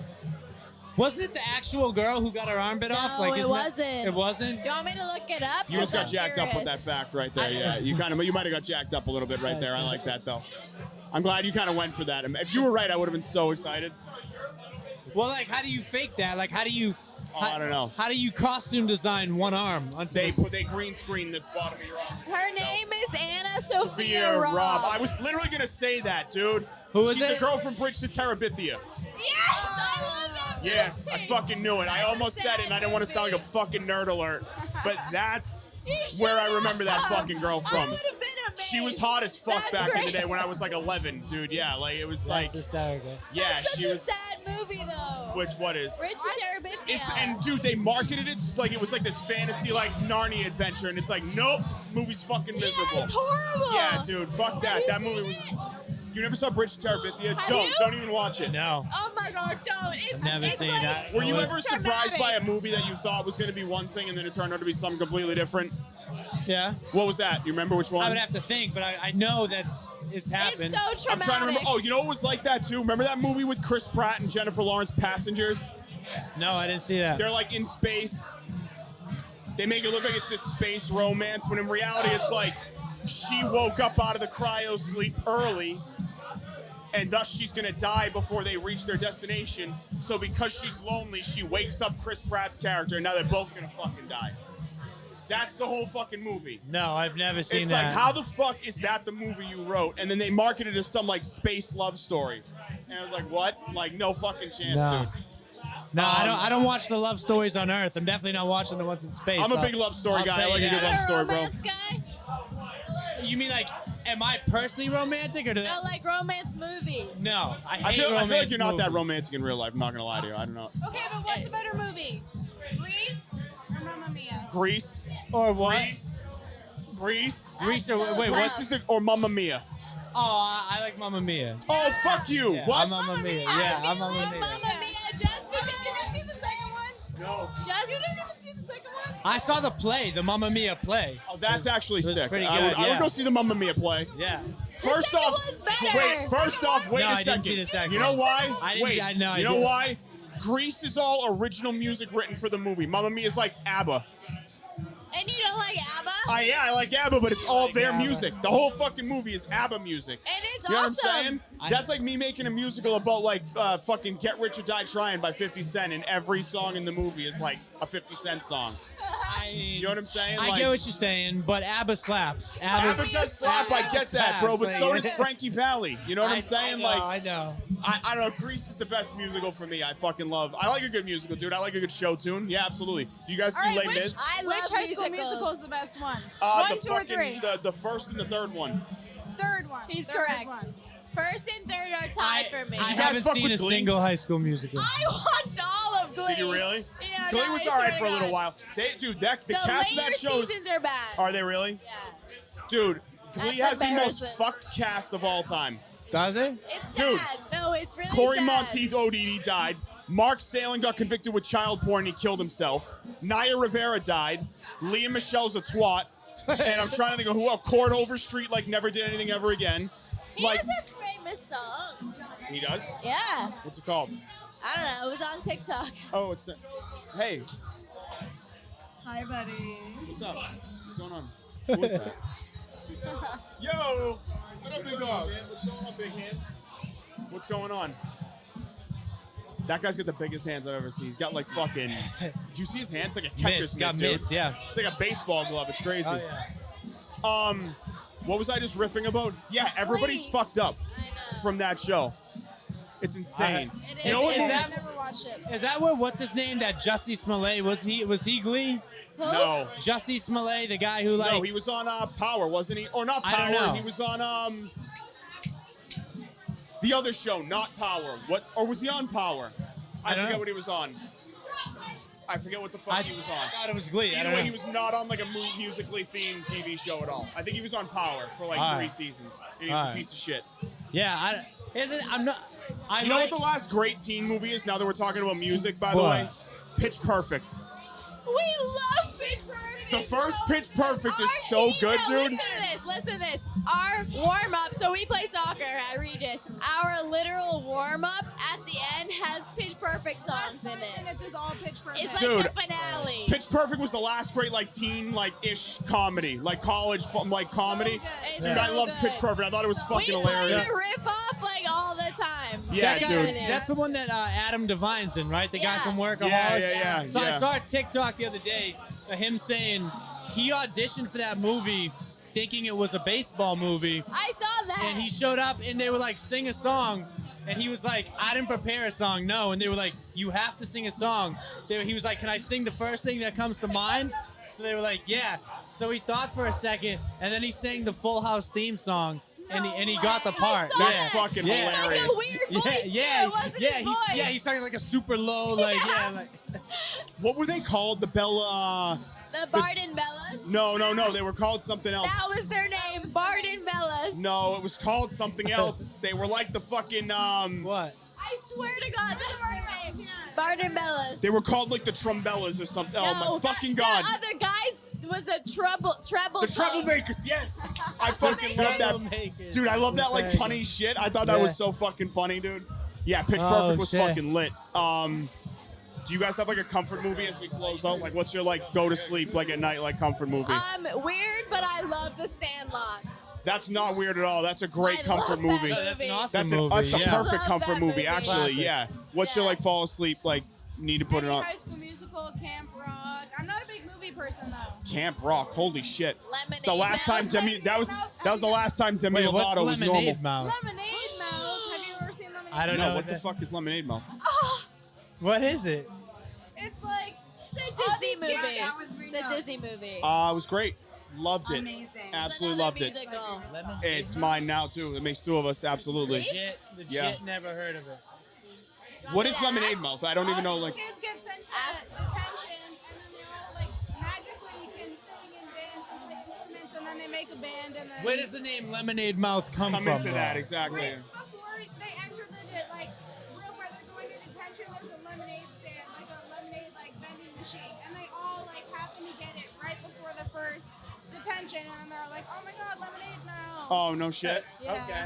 Wasn't it the actual girl who got her arm bit off? No, Like, it isn't that- wasn't. It wasn't? Do you want me to look it up? You just got I'm jacked up with that curious. fact right there. Yeah, you might have got jacked up a little bit right there. I like that though. I'm glad you kind of went for that. If you were right, I would have been so excited. Well, like, how do you fake that? Like, how do you? Oh, I don't know. How do you costume design one arm? Onto They green screen the bottom of your arm. Her name is Anna Sophia Sophia Robb. Robb. I was literally gonna say that, dude. Who is She's it? the girl from Bridge to Terabithia. Yes, I love that movie. Yes, I fucking knew it. I almost said it, and I didn't want to sound like a fucking nerd alert, but that's You where I should've. remember that fucking girl I from. would have been amazed. She was hot as fuck That's back in the great. day when I was like 11, dude. Yeah, like it was like, That's hysterical. yeah, That's such she a was. sad movie though. What is? Bridge to Terabithia. It's and dude, they marketed it like it was like this fantasy like Narnia adventure, and it's like, nope, this movie's fucking miserable. Yeah, it's horrible. Yeah, dude, fuck that. you That seen movie was. it? You never saw Bridge to Terabithia? Have Don't, you? don't even watch it. No. Oh my god, don't. It's Never it's seen like, that. Were you Well, ever surprised traumatic. by a movie that you thought was going to be one thing and then it turned out to be something completely different? Yeah. What was that? You remember which one? I would have to think, but I know it's happened. It's so traumatic. I'm trying to remember. Oh, you know what was like that too? Remember that movie with Chris Pratt and Jennifer Lawrence, Passengers? No, I didn't see that. They're like in space. They make it look like it's this space romance, when in reality it's like she woke up out of the cryo sleep early, and thus she's gonna die before they reach their destination. So because she's lonely, she wakes up Chris Pratt's character, and now they're both gonna fucking die. That's the whole fucking movie. No, I've never seen It's that. like, how the fuck is that the movie you wrote? And then they marketed it as some like space love story. And I was like, what? Like, no fucking chance, No. dude. No, I don't watch the love stories on Earth. I'm definitely not watching the ones in space. I'm a big love story I'll guy. tell I like you a good that. love You're story, a bro. romance guy? You mean like, am I personally romantic or do No, that? like romance movies. No, I hate I feel romance like you're not that movies. romantic in real life. I'm not gonna lie to you. I don't know. Okay, but what's a better movie? Grease or Mamma Mia? Grease, Or what? Grease. Grease or, so wait, tough. what's This is the, or Mamma Mia. Oh, I like Mamma Mia. Oh, fuck you. Yeah, What? I'm Mamma Mia. I Yeah, I'm love Mamma Mia. Mamma Mia just because. Did you see the second one? No. Just you didn't even see the second one. I saw the play, the Mamma Mia play. Oh, that's actually It was sick. pretty I good, would yeah. go see the Mamma Mia play. Yeah. First second off, one's better. wait. First off, wait No, a I second. didn't see the second You know one. why? I didn't- Wait. I know, I you know did. why? Grease is all original music written for the movie. Mamma Mia is like ABBA. And you don't like ABBA? Yeah, I like ABBA, but it's all like their ABBA. music. The whole fucking movie is ABBA music. And it's You know awesome. what I'm saying? That's like me making a musical about like fucking Get Rich or Die Trying by 50 Cent, and every song in the movie is like a 50 Cent song. You know what I'm saying? I Like, get what you're saying, but ABBA slaps. ABBA does slap, I get that, bro, but so does Like- Frankie Valli. You know what I'm saying? I know. I don't know. Grease is the best musical for me. I fucking love. I like a good musical, dude. I like a good show tune. Yeah, absolutely. Do you guys see All right, Les Mis? I love Which High School musicals. Musical is the best one? The 1, 2, or fucking 3? the first and the third one. Third one. He's Third correct. one. First and third are tied for me. I you guys haven't fuck seen with a Glee? single High School Musical. I watched all of Glee. Did you really? Yeah, Glee no, was I all right swear for a to little God. while. The The cast of that later show. seasons are bad. Are they really? Yeah. Dude, Glee That's has the most embarrassing. fucked cast of all time. Does it? It's Dude, sad. No, it's really Corey sad. Monteith ODD died. Mark Salem got convicted with child porn and he killed himself. Naya Rivera died. Leah Michelle's a twat. And I'm trying to think of who else. Cord Overstreet like never did anything ever again. He Like has a famous song. he does. Yeah. What's it called? I don't know. It was on TikTok. Oh, it's the. Hey, Hi, buddy. what's up? What's going on? Who is that? Yo! What up, big dogs? What's going on, big hands? What's going on? That guy's got the biggest hands I've ever seen. He's got like fucking. Did you see his hands? Like a catcher's Mitts, got mitt, dude. mitts, yeah. It's like a baseball glove. It's crazy. Oh, yeah. What was I just riffing about? Yeah, everybody's Wait. fucked up I know. from that show. It's insane. It You is. know what It is is. that? Never watched it. Is that what's his name? That Jussie Smollett was he Glee? Who? No. Jussie Smollett, the guy who like No, he was on Power, wasn't he? Or not I don't Power. know. He was on the other show, not Power. What? Or was he on Power? I don't forget know. what he was on. I forget what the fuck he was on. I thought it was Glee. I Either don't way, know. he was not on like a musically themed TV show at all. I think he was on Power for like All 3 right. seasons, and he was All a right. piece of shit. Yeah, I'm not. I You know like, what the last great teen movie is? Now that we're talking about music, by the What? way, Pitch Perfect. We love Pitch Perfect. The It's first so Pitch Perfect is Our so team- good, no, dude. Listen to this. Our warm up. So we play soccer at Regis. Our literal warm up at the end has Pitch Perfect Last songs in 5 it. minutes is all Pitch Perfect. It's like Dude, the finale. Pitch Perfect was the last great like teen like ish comedy, like college like comedy. good. It's Dude, I so loved good. Pitch Perfect. I thought it was We fucking play hilarious. the riff off like all the time. Yeah, that guy, dude. That's the one that Adam Devine's in, right? The guy Yeah. from Workaholics. Yeah. So I saw a TikTok the other day of him saying he auditioned for that movie thinking it was a baseball movie, I saw that. and he showed up and they were like, sing a song. And he was like, I didn't prepare a song, no. And they were like, you have to sing a song. He was like, can I sing the first thing that comes to mind? So they were like, yeah. So he thought for a second, and then he sang the Full House theme song, and he got the part. I saw Yeah. That's fucking Yeah. Like a hilarious. weird voice. too. It wasn't his voice. He started like a super low, like Yeah. like What were they called? The Bella? The Barden Bellas. No. They were called something else. That was their name. Barden Bellas. No, it was called something else. They were like the fucking what? I swear to God, that's their name. Barden Bellas. They were called like the Trumbellas or something. Oh my fucking god. The other guys was the treble. The Troublemakers, yes. I fucking love that. Troublemakers. Dude, I love that like That's punny shit. I thought that Yeah. was so fucking funny, dude. Yeah, Pitch Oh, Perfect was shit. fucking lit. Do you guys have like a comfort movie as we close out? Like what's your like go to sleep like at night like comfort movie? Weird, but I love The Sandlot. That's not weird at all. That's a great I comfort love that movie. No, that's an awesome That's movie. that's the yeah. perfect Love comfort that movie, movie. actually. Classic. Yeah. What's your Yeah. like fall asleep like need to put it Maybe on? High School Musical, Camp Rock. I'm not a big movie person though. Camp Rock. Holy shit. Lemonade The last time Mouth. Demi that was the last time Demi Wait, what's Lovato was normal. Lemonade Mouth? Lemonade Mouth. Have you ever seen Lemonade I don't No, know what the that. fuck is Lemonade Mouth? What is it? It's like The all Disney these movie. guys- that was me, The no. Disney movie. It was great. Loved it. Amazing. Absolutely Another loved it. musical. It's mine now too. It makes two of us. Absolutely. Legit, Yeah. never heard of it. What is Yes. Lemonade Mouth? I don't even know. all Like, these kids get sent to Ask- detention, and then they all like magically can sing and dance and play instruments, and then they make a band, and then Where does the name Lemonade Mouth come come from? into though? that exactly. right before they enter the like room where they're going to detention, there's a lemonade stand, like a lemonade like vending machine, and they all like happen to get it right before the first detention, and then they're like, oh my god, lemonade now. Oh no shit. Yeah. Okay.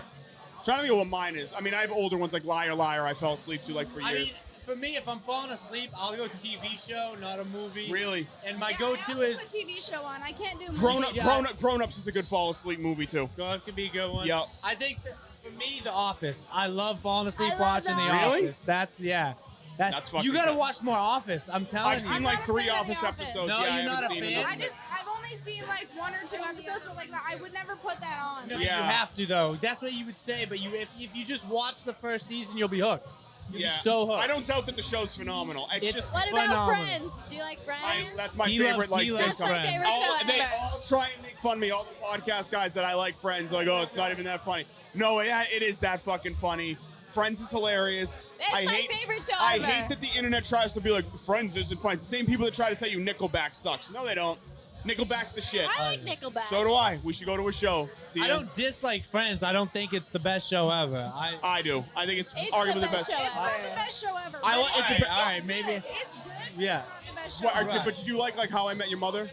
Trying to think of what mine is. I mean, I have older ones like Liar Liar. I fell asleep to like for I mean, years. for me, if I'm falling asleep, I'll go TV show, not a movie. Really? And my Yeah, I go-to also is put TV show on. I can't do Grown movies. Up, Grown Ups is a good fall asleep movie too. Grown-Ups could be a good one. Yep. I think that for me, The Office. I love falling asleep I love watching The The Office. Office. That's yeah. That's fucking You gotta good. watch more Office. I'm telling I've you. seen I'm like not a 3 fan of The Office Office. episodes. No, yeah, I you're haven't not a seen fan? enough. I've only seen like 1 or 2 episodes, but like I would never put that on. No, but Yeah. you have to though. That's what you would say. But if you just watch the first season, you'll be hooked. You'll Yeah. be so hooked. I don't doubt that the show's phenomenal. It's, It's just What about Phenomenal. Friends? Do you like Friends? that's my He favorite loves- like he loves That's my sitcom. Friends. favorite All, show they ever. all try and make fun of me. All the podcast guys that I like Friends, like, oh, it's not even that funny. No, yeah, it is that fucking funny. Friends is hilarious. It's I my hate, favorite show I ever. hate that the internet tries to be like, Friends isn't funny. It's the same people that try to tell you Nickelback sucks. No, they don't. Nickelback's the shit. I like Nickelback. So do I. We should go to a show. Tia? I don't dislike Friends. I don't think it's the best show ever. I do. I think it's It's arguably the best show It's not ever. the best show ever. I but like- it's a it's bit- all right, good. maybe. It's good. but Yeah. It's not the best show What, ever. but did you like How I Met Your Mother?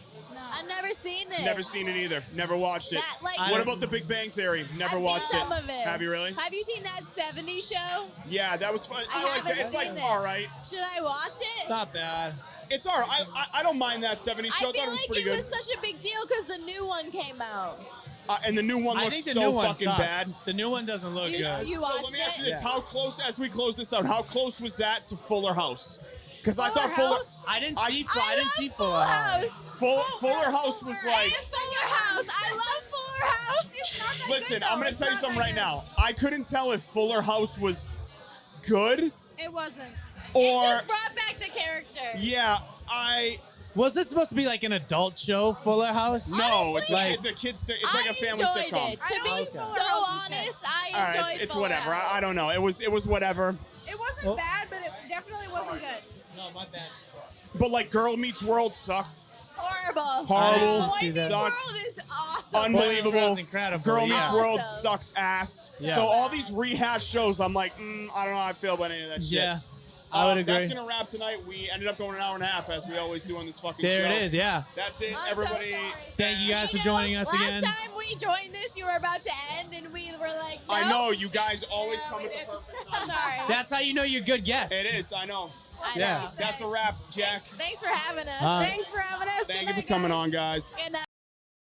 I've never seen it. Never seen it either. Never watched it. That, like- What about The Big Bang Theory? Never I've watched seen some of it. Have you really? Have you seen that 70s show? Yeah, that was fun. I I like haven't that. It's like seen it. all right. Should I watch it? It's not bad. It's all right. I don't mind that 70s show. I I thought feel it was like pretty it good. was such a big deal because the new one came out. And the new one I looks think the so new one fucking sucks. bad. The new one doesn't look You- good. you So watched let me ask you it? this: Yeah. how close, as we close this out, how close was that to Fuller House? Because I thought Fuller House? I didn't see. I I didn't love see Full Fuller House. House. Fuller House was like. It's Fuller House. I love Fuller House. It's not that Listen, good, though. I'm gonna It's tell you not something that right good. now. I couldn't tell if Fuller House was good It wasn't. It or just brought back the characters. yeah. I Was this supposed to be like an adult show, Fuller House? no. It's Honestly, like it's a kids. It's like a family I enjoyed sitcom. it. I To don't be think Fuller so House was good. honest, I All right, enjoyed it's Fuller whatever. House. I don't know. It was whatever. It wasn't bad, but it definitely wasn't good. No, my bad. But like Girl Meets World sucked. Horrible. Horrible. I Boy see Meets that. World Sucked. is awesome. Unbelievable. World's incredible, Girl yeah. Meets World Awesome. sucks ass. Yeah. So all these rehash shows, I'm like, I don't know how I feel about any of that shit. Yeah, I would agree. That's gonna wrap tonight. We ended up going an hour and a half, as we always do on this fucking There show. it is. Yeah. That's it, I'm everybody. so sorry. Thank you guys for You know, joining us again. Last time we joined this, you were about to end, and we were like, no. I know you guys always No, come we at the didn't. perfect time. Sorry. That's how you know you're good guests. It is. I know. I Yeah. know. That's a wrap, Jack. Thanks for having us. Uh, Thanks for having us. Thank Good you for night, coming guys. on, guys. Good night.